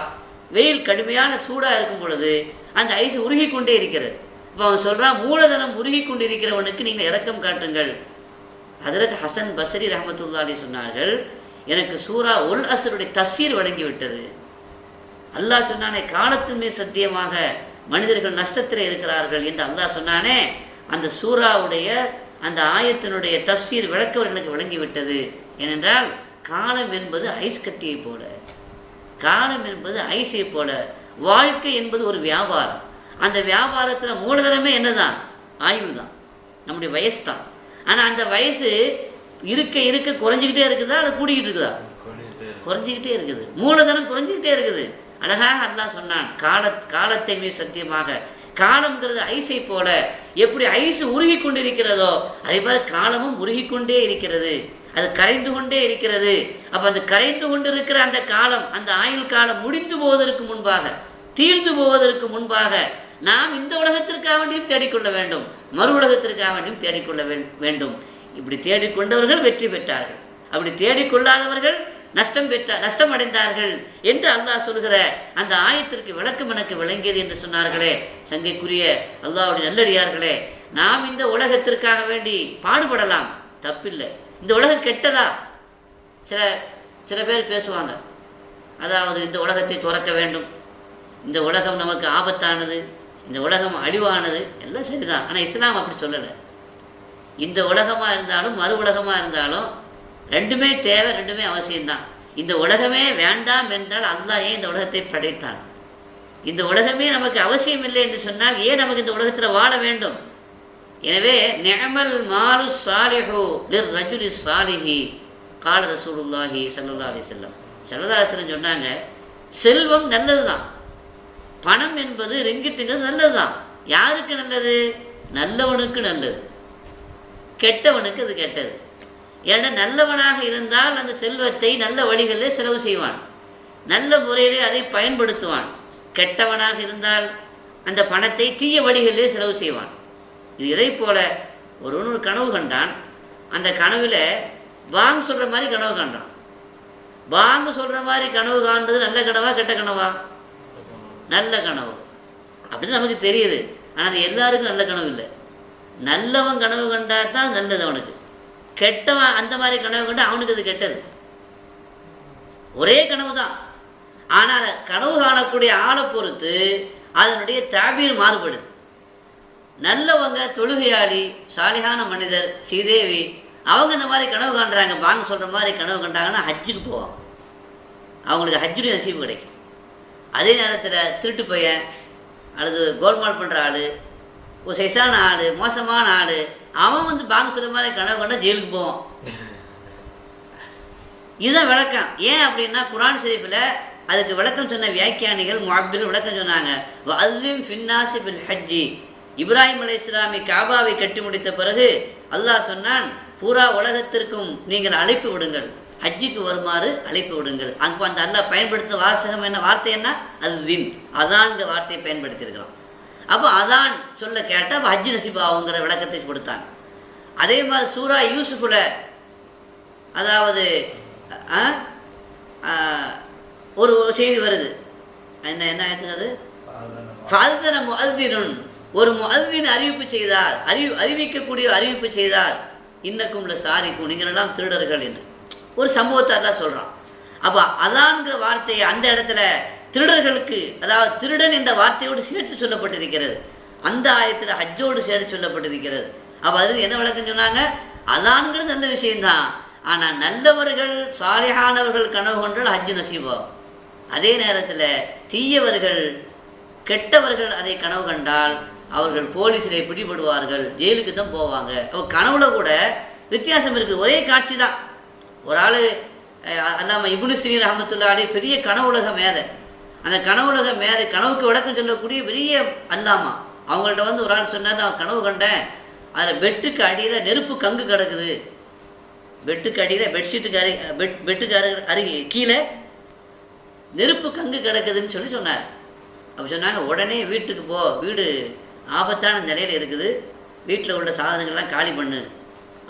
வெயில் கடுமையான சூடாக இருக்கும் பொழுது அந்த ஐஸ் உருகி கொண்டே இருக்கிறது. இப்போ அவன் சொல்கிறான், மூலதனம் உருகி கொண்டு இருக்கிறவனுக்கு நீங்கள் இரக்கம் காட்டுங்கள். ஹஜ்ரத் ஹசன் பஸ்ரி ரஹ்மத்துல்லாஹி அலைஹி சொன்னார்கள், எனக்கு சூரா உல் அஸ்ருடைய தஃப்சீர் வழங்கிவிட்டது. அல்லாஹ் சொன்னானே, காலத்தின் மீது சத்தியமாக மனிதர்கள் நஷ்டத்தில் இருக்கிறார்கள் என்று அல்லாஹ் சொன்னானே, அந்த சூராவுடைய அந்த ஆயத்தினுடைய தஃப்சீர் விளக்கவர்களுக்கு விளங்கிவிட்டது. ஏனென்றால் காலம் என்பது ஐஸ் கட்டியை போல, காலம் என்பது ஐஸை போல, வாழ்க்கை என்பது ஒரு வியாபாரம். அந்த வியாபாரத்தில் மூலதனமே என்னதான்? ஆயுள் தான், நம்முடைய வயசு தான். ஆனால் அந்த வயசு இருக்க இருக்க குறைஞ்சிக்கிட்டே இருக்குதா, அது கூடிக்கிட்டு இருக்குதா? குறைஞ்சிக்கிட்டே இருக்குது. மூலதனம் குறைஞ்சிக்கிட்டே இருக்குது. அழகாக அல்லாஹ் சொன்னான், காலத்தை மீது சத்தியமாக, காலம்ங்கிறது ஐஸை போல, எப்படி ஐஸ் உருகி கொண்டிருக்கிறதோ அதே மாதிரி காலமும் உருகி கொண்டே இருக்கிறது, அது கரைந்து கொண்டே இருக்கிறது. அப்போ அந்த கரைந்து கொண்டிருக்கிற அந்த காலம், அந்த ஆயுள் காலம் முடிந்து போவதற்கு முன்பாக, தீர்ந்து போவதற்கு முன்பாக நாம் இந்த உலகத்திற்காக வேண்டியும் தேடிக்கொள்ள வேண்டும், மறு உலகத்திற்காக வேண்டியும் தேடிக்கொள்ள வேண்டும். இப்படி தேடிக்கொண்டவர்கள் வெற்றி பெற்றார்கள், அப்படி தேடிக்கொள்ளாதவர்கள் நஷ்டம் அடைந்தார்கள் என்று அல்லாஹ் சொல்கிற அந்த ஆயத்திற்கு விளக்கம் எனக்கு விளங்கியது என்று சொன்னார்களே. சங்கைக்குரிய அல்லாஹ்வுடைய நல்லடியார்களே, நாம் இந்த உலகத்திற்காக வேண்டி பாடுபடலாம், தப்பில்லை. இந்த உலகம் கெட்டதா? சில பேர் பேசுவாங்க, அதாவது இந்த உலகத்தை துறக்க வேண்டும், இந்த உலகம் நமக்கு ஆபத்தானது, இந்த உலகம் அழிவானது, எல்லாம் சரிதான். ஆனால் இஸ்லாம் அப்படி சொல்லலை. இந்த உலகமாக இருந்தாலும் மறு உலகமாக இருந்தாலும் ரெண்டுமே தேவை, ரெண்டுமே அவசியம்தான். இந்த உலகமே வேண்டாம் என்றால் அல்லாஹ் ஏன் இந்த உலகத்தை படைத்தான்? இந்த உலகமே நமக்கு அவசியம் இல்லை என்று சொன்னால் ஏன் நமக்கு இந்த உலகத்தில் வாழ வேண்டும்? எனவே நிஅமல் மாலு சாலிஹு லிர் ரஜுலி சாலிஹி கால ரசூலுல்லாஹி ஸல்லல்லாஹு அலைஹி வஸல்லம். ஸல்லல்லாஹு அலைஹி வஸல்லம் சொன்னாங்க, செல்வம் நல்லது தான், பணம் என்பது ரிங்கிட்டுங்கிறது நல்லது தான். யாருக்கு நல்லது? நல்லவனுக்கு நல்லது, கெட்டவனுக்கு அது கெட்டது. ஏன்னா நல்லவனாக இருந்தால் அந்த செல்வத்தை நல்ல வழிகளில் செலவு செய்வான், நல்ல முறையிலே அதை பயன்படுத்துவான். கெட்டவனாக இருந்தால் அந்த பணத்தை தீய வழிகளிலே செலவு செய்வான். இது இதை போல ஒரு கனவு கண்டான். அந்த கனவில் பாங்கு சொல்கிற மாதிரி கனவு காண்டான். பாங்கு சொல்கிற மாதிரி கனவு காண்றது நல்ல கனவா கெட்ட கனவா? நல்ல கனவு அப்படின்னு நமக்கு தெரியுது. ஆனால் அது எல்லாருக்கும் நல்ல கனவு இல்லை. நல்லவன் கனவு கண்டா தான் நல்லது அவனுக்கு. கெட்டவன் அந்த மாதிரி கனவு கண்டா அவனுக்கு அது கெட்டது. ஒரே கனவு தான், ஆனால் கனவு காணக்கூடிய ஆளை பொறுத்து அதனுடைய தாபீர் மாறுபடுது. நல்லவங்க தொழுகையாளி சாலிகான மனிதர் ஸ்ரீதேவி அவங்க இந்த மாதிரி கனவு காண்றாங்க, பாங்க சொல்கிற மாதிரி கனவு கண்டாங்கன்னா ஹஜ்ஜுக்கு போவாங்க, அவங்களுக்கு ஹஜ்ஜுடைய நசீபு கிடைக்கும். அதே நேரத்தில் திருட்டு பையன் அல்லது கோல்மால் பண்ணுற ஆள், ஒரு சைஸான ஆள், மோசமான ஆள், அவன் வந்து பாங்க சொல்கிற மாதிரி கனவு கண்டா ஜெயிலுக்கு போவான். இதுதான் விளக்கம். ஏன் அப்படின்னா குர்ஆன் ஷரீஃபில் அதுக்கு விளக்கம் சொன்ன வியாக்கியானிகள் முஅப்பிர்கள் விளக்கம் சொன்னாங்க. வஅzzim ஃபின்னாஸி பில் ஹஜ்ஜி. இப்ராஹிம் அலைஹிஸ்ஸலாமி காபாவை கட்டி முடித்த பிறகு அல்லாஹ் சொன்னான், பூரா உலகத்திற்கும் நீங்கள் அழைப்பு விடுங்கள், ஹஜ்ஜுக்கு வருமாறு அழைப்பு விடுங்கள். அங்கே அந்த அல்லாஹ் பயன்படுத்த வாசகம் என்ன வார்த்தை என்ன? அது தின், அதான்ங்கிற வார்த்தையை பயன்படுத்தியிருக்கிறோம். அப்போ அதான் சொல்ல கேட்டால் அப்போ ஹஜ்ஜு நசீபாவுங்கிற விளக்கத்தை கொடுத்தாங்க. அதே மாதிரி சூரா யூசுஃபில் அதாவது ஒரு செய்தி வருது. என்ன ஆயிடுச்சு? ஃபாதன முஅத்தினுன், ஒரு முஅத்தின் அறிவிப்பு செய்தார், அறிவிக்கக்கூடிய அறிவிப்பு செய்தார், இன்னக்கும் சாரிக்கும் நீங்களெல்லாம் திருடர்கள் என்று ஒரு சம்பவத்தை எல்லாம் சொல்கிறான். அப்போ அதான்கிற வார்த்தையை அந்த இடத்துல திருடர்களுக்கு, அதாவது திருடன் என்ற வார்த்தையோடு சேர்த்து சொல்லப்பட்டிருக்கிறது. அந்த ஆயத்தில் ஹஜ்ஜோடு சேர்த்து சொல்லப்பட்டிருக்கிறது. அப்போ அது என்ன விளக்கம் சொன்னாங்க? அதான்ங்கிறது நல்ல விஷயம்தான், ஆனால் நல்லவர்கள் சாலிஹானவர்கள் கனவு கொண்டால் ஹஜ்ஜு நசீபாகும். அதே நேரத்தில் தீயவர்கள் கெட்டவர்கள் அதை கனவு கண்டால் அவர்கள் போலீஸிலே பிடிபடுவார்கள், ஜெயிலுக்கு தான் போவாங்க. அப்போ கனவுல கூட வித்தியாசம் இருக்குது. ஒரே காட்சி தான். ஒரு ஆள் அல்லாம இப்னு சிரீன் ரஹ்மத்துல்லாஹி அலைஹி பெரிய கனவுலக மேதை, அந்த கனவுலக மேதை கனவுக்கு விளக்கம் சொல்லக்கூடிய பெரிய அல்லாமா, அவங்கள்ட்ட வந்து ஒரு ஆள் சொன்னார், நான் கனவு கண்டேன், அதில் பெட்டுக்கு அடியில் நெருப்பு கங்கு கிடக்குது, பெட்டுக்கு அடியில் பெட்டுக்கு அருகே கீழே நெருப்பு கங்கு கிடக்குதுன்னு சொல்லி சொன்னார். அப்போ சொன்னாங்க, உடனே வீட்டுக்கு போ, வீடு ஆபத்தான நிலையில் இருக்குது, வீட்டில் உள்ள சாதனங்கள்லாம் காலி பண்ணு,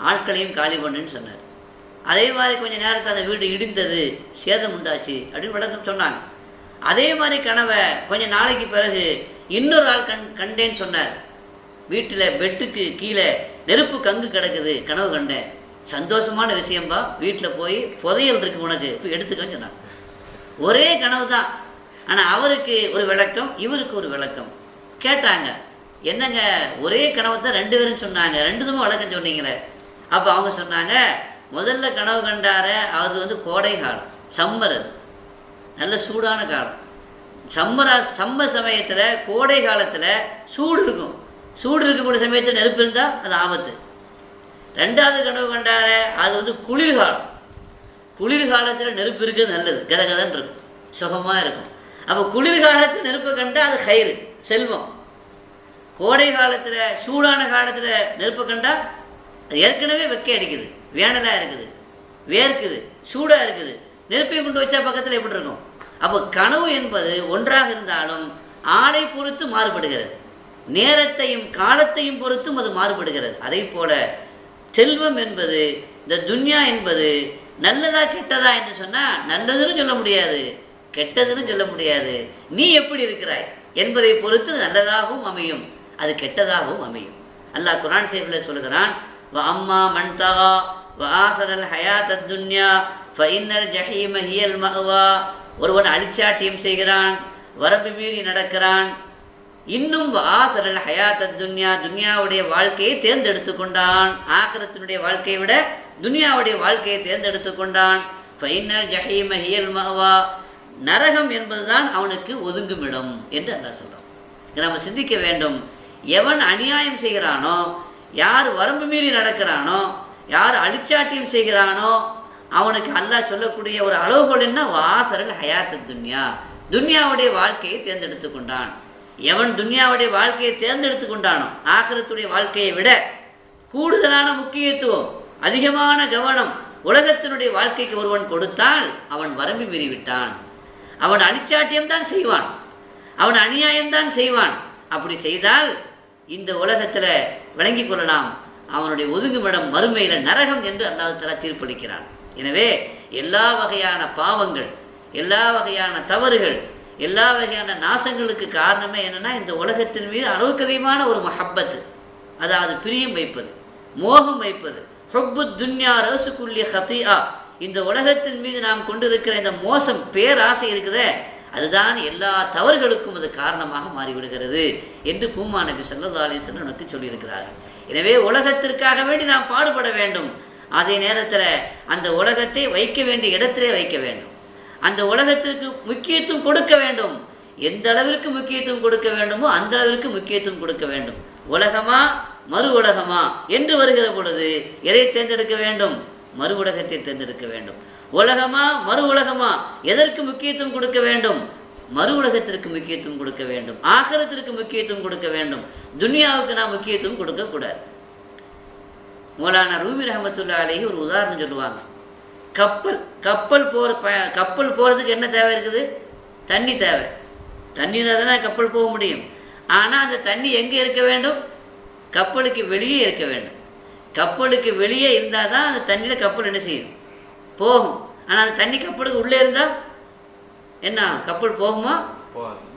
ஆட்களையும் காலி பண்ணுன்னு சொன்னார். அதே மாதிரி கொஞ்சம் நேரத்தில் அந்த வீடு இடிந்தது, சேதம் உண்டாச்சு அப்படின்னு விளக்கம் சொன்னாங்க. அதே மாதிரி கனவை கொஞ்சம் நாளைக்கு பிறகு இன்னொரு ஆள் கண்டேன்னு சொன்னார். வீட்டில் பெட்டுக்கு கீழே நெருப்பு கங்கு கிடக்குது, கனவு கண்டேன், சந்தோஷமான விஷயம்பா, வீட்டில் போய் புதையல் இருக்கு உனக்கு, இப்போ எடுத்துக்கன்னு சொன்னாங்க. ஒரே கனவு தான், ஆனால் அவருக்கு ஒரு விளக்கம், இவருக்கு ஒரு விளக்கம். கேட்டாங்க, என்னங்க ஒரே கனவு தான் ரெண்டு பேரும் சொன்னாங்க, ரெண்டுதுமே விளக்கம் சொன்னீங்களே? அப்போ அவங்க சொன்னாங்க, முதல்ல கனவு கண்டார அது வந்து கோடை காலம், சம்மர், அது நல்ல சூடான காலம். சம்மர் சமயத்தில் கோடை காலத்தில் சூடு இருக்கும், சூடு இருக்கக்கூடிய சமயத்தில் நெருப்பு இருந்தால் அது ஆபத்து. ரெண்டாவது கனவு கண்டார அது வந்து குளிர்காலம், குளிர்காலத்தில் நெருப்பு இருக்கிறது நல்லது, கதகதன் இருக்கும், சுகமாக இருக்கும். அப்போ குளிர்காலத்தில் நெருப்பை கண்டால் அது கயிறு செல்வம். கோடை காலத்தில் சூடான காலத்தில் நெருப்பை கண்டால் அது ஏற்கனவே வெக்கை அடிக்குது, வேனலாக இருக்குது, வேர்க்குது, சூடாக இருக்குது, நெருப்பை கொண்டு வச்சா பக்கத்தில் எப்படி இருக்கும்? அப்போ கனவு என்பது ஒன்றாக இருந்தாலும் ஆளை பொறுத்து மாறுபடுகிறது, நேரத்தையும் காலத்தையும் பொறுத்தும் அது மாறுபடுகிறது. அதே போல செல்வம் என்பது, இந்த துன்யா என்பது நல்லதா கெட்டதா என்று சொன்னால் நல்லதுன்னு சொல்ல முடியாது, கெட்டதுன்னு சொல்ல முடியாது. நீ எப்படி இருக்கிறாய் என்பதை பொறுத்து நல்லதாகவும் அமையும், அது கெட்டதாகவும் அமையும். அல்லாஹ் குர்ஆன் ஷரீஃபில் சொல்கிறான், வஅம்மா மன் தகா வஆஸரல் ஹயாத்தத் துன்யா ஃபஇன்னல் ஜஹீம ஹியல் மஅவா. ஒருவன் அழிச்சாட்டியம் செய்கிறான், வரம்பு மீறி நடக்கிறான், இன்னும் வஆஸரல் ஹயாத்தத் துன்யா, துன்யாவுடைய வாழ்க்கையை தேர்ந்தெடுத்து கொண்டான், ஆகிரத்தினுடைய வாழ்க்கையை விட துன்யாவுடைய வாழ்க்கையை தேர்ந்தெடுத்து கொண்டான். ஃபஇன்னல் ஜஹீம ஹியல் மஅவா, நரகம் என்பதுதான் அவனுக்கு ஒதுங்குமிடம் என்று அல்லாஹ் சொல்கிறான். நம்ம சிந்திக்க வேண்டும், எவன் அநியாயம் செய்கிறானோ, யார் வரம்பு மீறி நடக்கிறானோ, யார் அழிச்சாட்டியம் செய்கிறானோ, அவனுக்கு அல்லாஹ் சொல்லக்கூடிய ஒரு அளவுகோல் என்ன? வாசரல் ஹயாத்து துன்யா, துன்யாவுடைய வாழ்க்கையை தேர்ந்தெடுத்து கொண்டான். எவன் துன்யாவுடைய வாழ்க்கையை தேர்ந்தெடுத்து கொண்டானோ, ஆகிரத்துடைய வாழ்க்கையை விட கூடுதலான முக்கியத்துவம் அதிகமான கவனம் உலகத்தினுடைய வாழ்க்கைக்கு ஒருவன் கொடுத்தால் அவன் வரம்பு மீறிவிட்டான். அவன் அழிச்சாட்டியம்தான் செய்வான், அவன் அநியாயம்தான் செய்வான். அப்படி செய்தால் இந்த உலகத்தில் விளங்கி கொள்ளலாம், அவனுடைய ஒதுங்குமிடம் மறுமையில் நரகம் என்று அல்லாஹ் தஆலா தீர்ப்பளிக்கிறான். எனவே எல்லா வகையான பாவங்கள், எல்லா வகையான தவறுகள், எல்லா வகையான நாசங்களுக்கு காரணமே என்னென்னா இந்த உலகத்தின் மீது அளவுக்கு அதிகமான ஒரு மஹப்பத்து, அதாவது பிரியம் வைப்பது, மோகம் வைப்பது. ஹுப்பு துன்யா ரஸுக்குல்லிய ஹதீஆ, இந்த உலகத்தின் மீது நாம் கொண்டிருக்கிற இந்த மோசம் பேராசை இருக்குதே, அதுதான் எல்லா தவறுகளுக்கும் அது காரணமாக மாறிவிடுகிறது என்று பூமா நபி ஸல்லல்லாஹு அலைஹி வஸல்லம் நமக்கு சொல்லியிருக்கிறார். எனவே உலகத்திற்காக வேண்டி நாம் பாடுபட வேண்டும். அதே நேரத்தில் அந்த உலகத்தை வைக்க வேண்டிய இடத்திலே வைக்க வேண்டும். அந்த உலகத்திற்கு முக்கியத்துவம் கொடுக்க வேண்டும். எந்த அளவிற்கு முக்கியத்துவம் கொடுக்க வேண்டுமோ அந்த அளவிற்கு முக்கியத்துவம் கொடுக்க வேண்டும். உலகமா மறு உலகமா என்று வருகிற பொழுது எதை தேர்ந்தெடுக்க வேண்டும்? மறு உலகத்தை தேர்ந்தெடுக்க வேண்டும். உலகமா மறு உலகமா, எதற்கு முக்கியத்துவம் கொடுக்க வேண்டும்? மறு உலகத்திற்கு முக்கியத்துவம் கொடுக்க வேண்டும், ஆகிரத்திற்கு முக்கியத்துவம் கொடுக்க வேண்டும். துனியாவுக்கு நாம் முக்கியத்துவம் கொடுக்கக்கூடாது. மௌலானா ரூமி ரஹமத்துல்லாஹி அலைஹி ஒரு உதாரணம் சொல்லுவாங்க. கப்பல் போகிறதுக்கு என்ன தேவை இருக்குது? தண்ணி தேவை. தண்ணி தான் கப்பல் போக முடியும். ஆனால் அந்த தண்ணி எங்கே இருக்க வேண்டும்? கப்பலுக்கு வெளியே இருக்க வேண்டும். கப்பலுக்கு வெளியே இருந்தால் தான் அந்த தண்ணியில் கப்பல் என்ன செய்யும்? போகும். ஆனால் அந்த தண்ணி கப்பலுக்கு உள்ளே இருந்தால் என்ன, கப்பல் போகுமா?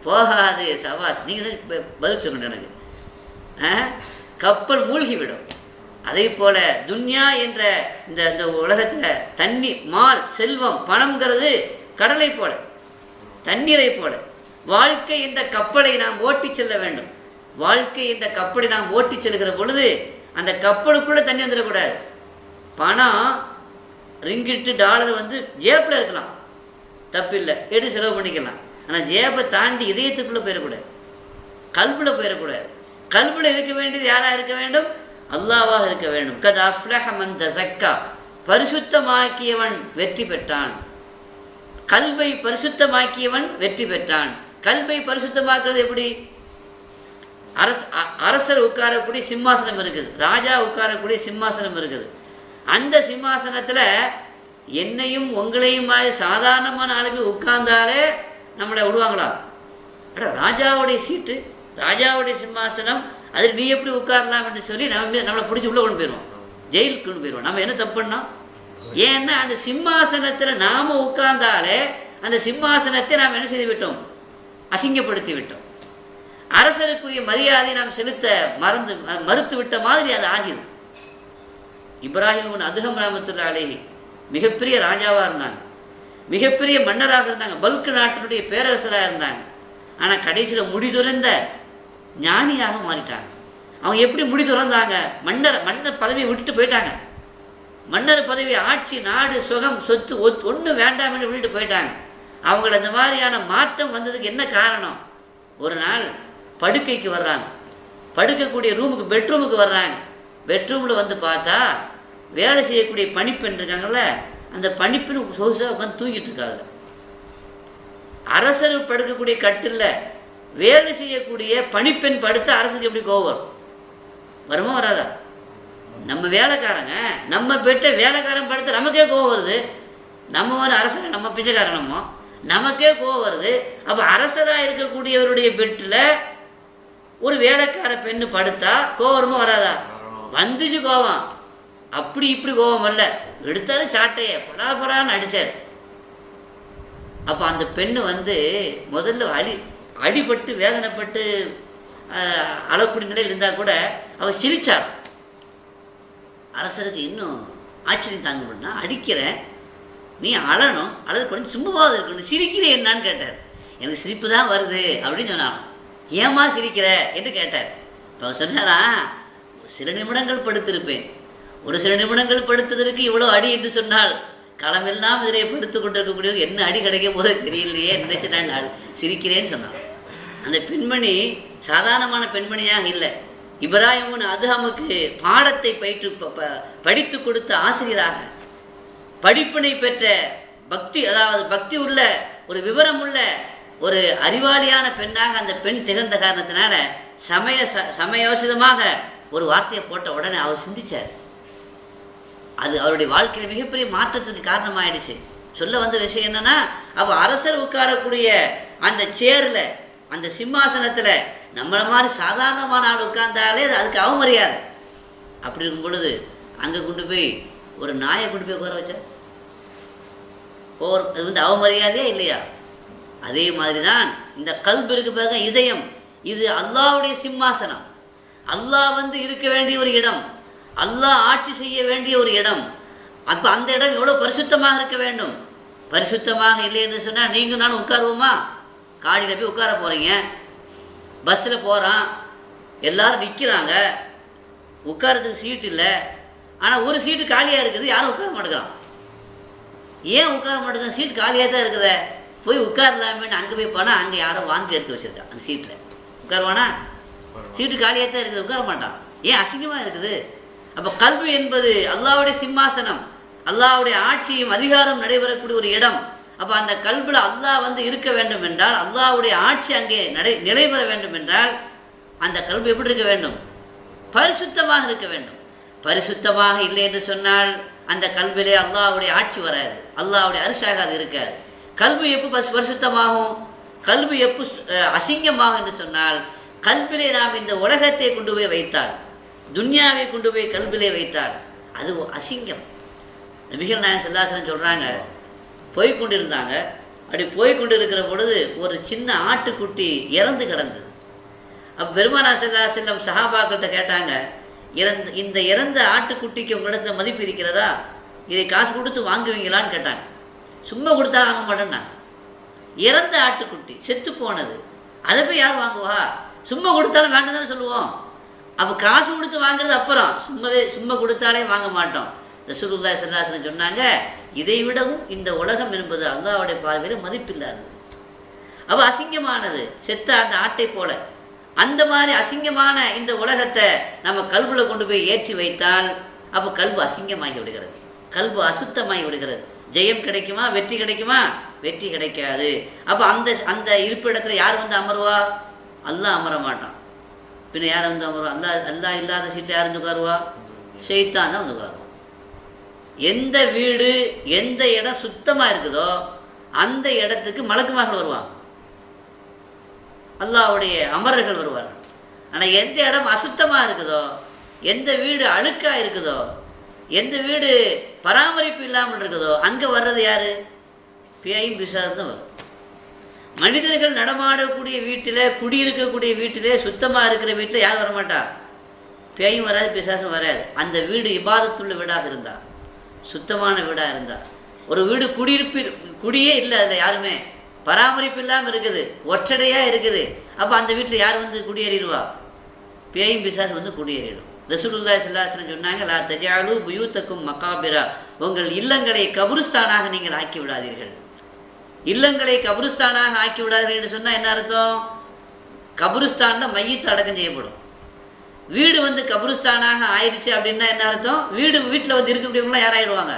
போகாது. சவாஸ், நீங்கள் தான் பதில் சொல்லணும் எனக்கு. கப்பல் மூழ்கிவிடும். அதே போல துன்யா என்ற இந்த உலகத்தில் தண்ணி, மால், செல்வம், பணம்ங்கிறது கடலை போல, தண்ணீரை போல. வாழ்க்கை என்ற கப்பலை நாம் ஓட்டி செல்ல வேண்டும். வாழ்க்கை என்ற கப்பலை நாம் ஓட்டி செல்கிற பொழுது அந்த கப்பலுக்குள்ளே தண்ணி வந்துடக்கூடாது. பணம், ரிங்கிட்டு, டாலர் ஜேப்பில் இருக்கலாம், தப்பில்லை, எடுத்து செலவு பண்ணிக்கலாம். ஆனால் ஜேப்பை தாண்டி இதயத்துக்குள்ளே போயிடக்கூடாது, கல்பில் போயிடக்கூடாது. கல்பில் இருக்க வேண்டியது யாராக இருக்க வேண்டும்? அல்லாஹ்வாக இருக்க வேண்டும். கத் அஃப்லஹ மன் தஸக்கா, பரிசுத்தமாக்கியவன் வெற்றி பெற்றான். கல்வை பரிசுத்தமாக்கியவன் வெற்றி பெற்றான். கல்வை பரிசுத்தமாக்குறது எப்படி? அரசர் உட்காரக்கூடிய சிம்மாசனம் இருக்குது, ராஜா உட்காரக்கூடிய சிம்மாசனம் இருக்குது. அந்த சிம்மாசனத்தில் என்னையும் உங்களையும் மாதிரி சாதாரணமான ஆளுமே உட்கார்ந்தாலே நம்மளை விடுவாங்களா? ராஜாவுடைய சீட்டு, ராஜாவுடைய சிம்மாசனம், அதில் நீ எப்படி உட்காரலாம் என்று சொல்லி நம்மளை பிடிச்சி உள்ளே கொண்டு போயிடுவோம், ஜெயிலுக்கு கொண்டு போயிடுவோம். நம்ம என்ன தப்பு பண்ணோம்? ஏன்னா அந்த சிம்மாசனத்தில் நாம் உட்கார்ந்தாலே அந்த சிம்மாசனத்தை நாம் என்ன செய்து விட்டோம்? அசிங்கப்படுத்தி விட்டோம். அரசருக்குரிய மரியாதை நாம் செலுத்த மறுத்து விட்ட மாதிரி அது ஆகிது. இப்ராஹிம் அதுகம் ரஹ்மத்துல்லாஹி அலைஹி மிகப்பெரிய ராஜாவாக இருந்தாங்க, மிகப்பெரிய மன்னராக இருந்தாங்க, பல்க் நாட்டினுடைய பேரரசராக இருந்தாங்க. ஆனால் கடைசியில் முடிதுறந்த ஞானியாக மாறிட்டாங்க. அவங்க எப்படி முடி துறந்தாங்க? மன்னர் பதவியை விட்டுட்டு போயிட்டாங்க. மன்னர் பதவி, ஆட்சி, நாடு, சுகம், சொத்து ஒன்றும் வேண்டாம் என்று விட்டுட்டு போயிட்டாங்க. அவங்கள இந்த மாதிரியான மாற்றம் வந்ததுக்கு என்ன காரணம்? ஒரு நாள் படுக்கைக்கு வர்றாங்க, படுக்கக்கூடிய ரூமுக்கு, பெட்ரூமுக்கு வர்றாங்க. பெட்ரூமில் பார்த்தா வேலை செய்யக்கூடிய பணிப்பெண் இருக்காங்கள்ல, அந்த பணிப்பெண் சொகுசாக உட்காந்து தூங்கிட்டு இருக்காங்க. அரசர் படுக்கக்கூடிய கட்டில் வேலை செய்யக்கூடிய பணிப்பெண் படுத்த அரசுக்கு எப்படி கோவம் வருமா வராதா? நம்ம வேலைக்காரங்க, நம்ம பெற்ற வேலைக்காரன் படுத்த நமக்கே கோவம் வருது. நம்ம ஒரு அரசரை நம்ம பிச்சைக்காரனமோ நமக்கே கோவம் வருது. அப்போ அரசராக இருக்கக்கூடியவருடைய பெட்டில் ஒரு வேலைக்கார பெண்ணு படுத்தா கோவமா வராதா? வந்துச்சு கோவம். அப்படி இப்படி கோவம் வரல, எடுத்தாரு சாட்டையை படான்னு அடித்தார். அப்போ அந்த பெண்ணு முதல்ல அடிபட்டு வேதனைப்பட்டு அழக்கூடிய நிலையில் இருந்தால் கூட அவள் சிரிச்சார். அரசருக்கு இன்னும் ஆச்சரியம் தாங்க முடியும்னா, அடிக்கிறேன், நீ அழணும் அல்லது கொஞ்சம் சும்மாவாவது இருக்கணும், சிரிக்கிறேன் என்னான்னு கேட்டார். எனக்கு சிரிப்பு தான் வருது அப்படின்னு சொன்னான். ஏமா சிரிக்கிற என்று கேட்டார். இப்போ அவர் சொன்னாரா, சில நிமிடங்கள் படுத்திருப்பேன், ஒரு சில நிமிடங்கள் படுத்ததற்கு இவ்வளோ அடி என்று சொன்னால் களமெல்லாம் இதிலே படுத்து கொண்டிருக்கக்கூடிய என்ன அடி கிடைக்க போதோ தெரியலையே நினைச்சு நான் சிரிக்கிறேன்னு சொன்னான். அந்த பெண்மணி சாதாரணமான பெண்மணியாக இல்லை. இப்ராஹிம் அதுஹமுக்கு பாடத்தை படித்து கொடுத்த ஆசிரியராக, படிப்பினை பெற்ற பக்தி, அதாவது பக்தி உள்ள ஒரு விவரம் உள்ள ஒரு அறிவாளியான பெண்ணாக அந்த பெண் திகழ்ந்த காரணத்தினால சமயோசிதமாக ஒரு வார்த்தையை போட்ட உடனே அவர் சிந்திச்சார். அது அவருடைய வாழ்க்கையில் மிகப்பெரிய மாற்றத்துக்கு காரணமாயிடுச்சு. சொல்ல வந்த விஷயம் என்னன்னா, அப்போ அரசர் உட்காரக்கூடிய அந்த சேரில், அந்த சிம்மாசனத்தில் நம்மளை மாதிரி சாதாரணமான ஆள் உட்கார்ந்தாலே அதுக்கு அவமரியாதை. அப்படி இருக்கும் பொழுது அங்கே கொண்டு போய் ஒரு நாயை கொண்டு போய் உட்கார வச்சா அது வந்து அவமரியாதையா இல்லையா? அதே மாதிரி தான் இந்த கல்பு இருக்கு பாருங்க, இதயம். இது அல்லாஹ்வுடைய சிம்மாசனம். அல்லாஹ் வந்து இருக்க வேண்டிய ஒரு இடம், அல்லாஹ் ஆட்சி செய்ய வேண்டிய ஒரு இடம். அப்போ அந்த இடம் எவ்வளோ பரிசுத்தமாக இருக்க வேண்டும். பரிசுத்தமாக இல்லை என்று சொன்னால் நீங்கள் நானும் உட்காருவோமா? காடியில் போய் உட்கார போகிறீங்க, பஸ்ஸில் போகிறான், எல்லோரும் நிற்கிறாங்க, உட்காரத்துக்கு சீட்டு இல்லை. ஆனால் ஒரு சீட்டு காலியாக இருக்குது, யாரும் உட்கார மாட்டேங்கிறான். ஏன் உட்கார மாட்டேங்க? சீட் காலியாக தான் இருக்குதே, போய் உட்காரலாமேன்னு அங்கே போய் போனால் அங்கே யாரோ வாந்தி எடுத்து வச்சுருக்கான் அந்த சீட்டில். உட்காருவானா? சீட்டு காலியாக தான் இருக்குது, உட்கார மாட்டான். ஏன்? அசிங்கமாக இருக்குது. அப்போ கல்பு என்பது அல்லாஹ்வுடைய சிம்மாசனம், அல்லாஹ்வுடைய ஆட்சியும் அதிகாரம் நடைபெறக்கூடிய ஒரு இடம். அப்போ அந்த கல்பில் அல்லாஹ் வந்து இருக்க வேண்டும் என்றால், அல்லாஹ்வுடைய ஆட்சி அங்கே நிலைபெற வேண்டும் என்றால் அந்த கல்பு எப்படி இருக்க வேண்டும்? பரிசுத்தமாக இருக்க வேண்டும். பரிசுத்தமாக இல்லை என்று சொன்னால் அந்த கல்விலே அல்லாஹ்வுடைய ஆட்சி வராது, அல்லாஹ்வுடைய அரிசாக அது இருக்காது. கல்வி எப்போ பரிசுத்தமாகும்? கல்வி எப்போ அசிங்கமாகும் என்று சொன்னால், கல்விலே நாம் இந்த உலகத்தை கொண்டு போய் வைத்தால், துன்யாவை கொண்டு போய் கல்விலே வைத்தால் அது அசிங்கம். நபிகள் நாயகம் ஸல்லல்லாஹு அலைஹி வஸல்லம் சொல்கிறாங்க, போய்கொண்டிருந்தாங்க. அப்படி போய்கொண்டு இருக்கிற பொழுது ஒரு சின்ன ஆட்டுக்குட்டி இறந்து கிடந்தது. அப்போ பெருமானார் ஸல்லல்லாஹு அலைஹி வஸல்லம் சஹாபாக்கள்கிட்ட கேட்டாங்க, இந்த இறந்த ஆட்டுக்குட்டிக்கு உங்களிடத்துல மதிப்பு இருக்கிறதா? இதை காசு கொடுத்து வாங்குவீங்களான்னு கேட்டாங்க. சும்மா கொடுத்தா வாங்க மாட்டேன்னாங்க. இறந்த ஆட்டுக்குட்டி, செத்து போனது, அதை போய் யார் வாங்குவா? சும்மா கொடுத்தாலும் வேண்டாம் தானே சொல்லுவோம். அப்போ காசு கொடுத்து வாங்குறது அப்புறம், சும்மா கொடுத்தாலே வாங்க மாட்டோம். ரசூலுல்லாஹி ஸல்லல்லாஹு அலைஹி வஸல்லம் சொன்னாங்க, இதை விடவும் இந்த உலகம் என்பது அல்லாஹ்வுடைய பார்வையில் மதிப்பில்லாதது, அப்போ அசிங்கமானது, செத்த அந்த ஆட்டை போல. அந்த மாதிரி அசிங்கமான இந்த உலகத்தை நம்ம கல்புல கொண்டு போய் ஏற்றி வைத்தால் அப்போ கல்பு அசிங்கமாகி விடுகிறது, கல்பு அசுத்தமாகி விடுகிறது. ஜெயம் கிடைக்குமா? வெற்றி கிடைக்குமா? வெற்றி கிடைக்காது. அப்போ அந்த இருப்பிடத்துல யார் வந்து அமருவா? அல்லாஹ் அமர மாட்டான். பின்ன யார் வந்து அமருவா? அல்லாஹ் இல்லாத சீட்டில் யார் வந்து உட்காருவா? ஷைத்தான் தான் வந்து உட்காருவான். எந்த வீடு, எந்த இடம் சுத்தமாக இருக்குதோ அந்த இடத்துக்கு மலக்குமார்கள் வருவாங்க, அல்லாஹ்வுடைய அமரர்கள் வருவார்கள். ஆனால் எந்த இடம் அசுத்தமாக இருக்குதோ, எந்த வீடு அழுக்காக இருக்குதோ, எந்த வீடு பராமரிப்பு இல்லாமல் இருக்குதோ அங்கே வர்றது யார்? பேயும் பிசாசும் தான் வரும். மனிதர்கள் நடமாடக்கூடிய வீட்டில், குடியிருக்கக்கூடிய வீட்டிலே, சுத்தமாக இருக்கிற வீட்டில் யார் வரமாட்டா? பேயும் வராது, பிசாசும் வராது. அந்த வீடு இபாதத்துள்ள வீடாக இருந்தால், சுத்தமான வீடாக இருந்தால். ஒரு வீடு குடியே இல்லை, அதில் யாருமே பராமரிப்பு இல்லாமல் இருக்குது, ஒற்றடையாக இருக்குது. அப்போ அந்த வீட்டில் யார் வந்து குடியேறிடுவா? பேயும் பிசாசு வந்து குடியேறிடும். ரசூலுல்லாஹி ஸல்லல்லாஹு அலைஹி வஸல்லம் சொன்னாங்க, லா தஜஅலு புயூத்தக்கும் மகாபிரா, உங்கள் இல்லங்களை கபுருஸ்தானாக நீங்கள் ஆக்கி விடாதீர்கள். இல்லங்களை கபுருஸ்தானாக ஆக்கி விடாதீர்கள் என்று சொன்னால் என்ன அர்த்தம்? கபுருஸ்தானில் மையத்து அடக்கம் செய்யப்படும். வீடு வந்து கபுருஸ்தானாக ஆயிடுச்சு அப்படின்னா என்ன அர்த்தம்? வீட்டில் வந்து இருக்கக்கூடியவங்களாம் யார் ஆயிடுவாங்க?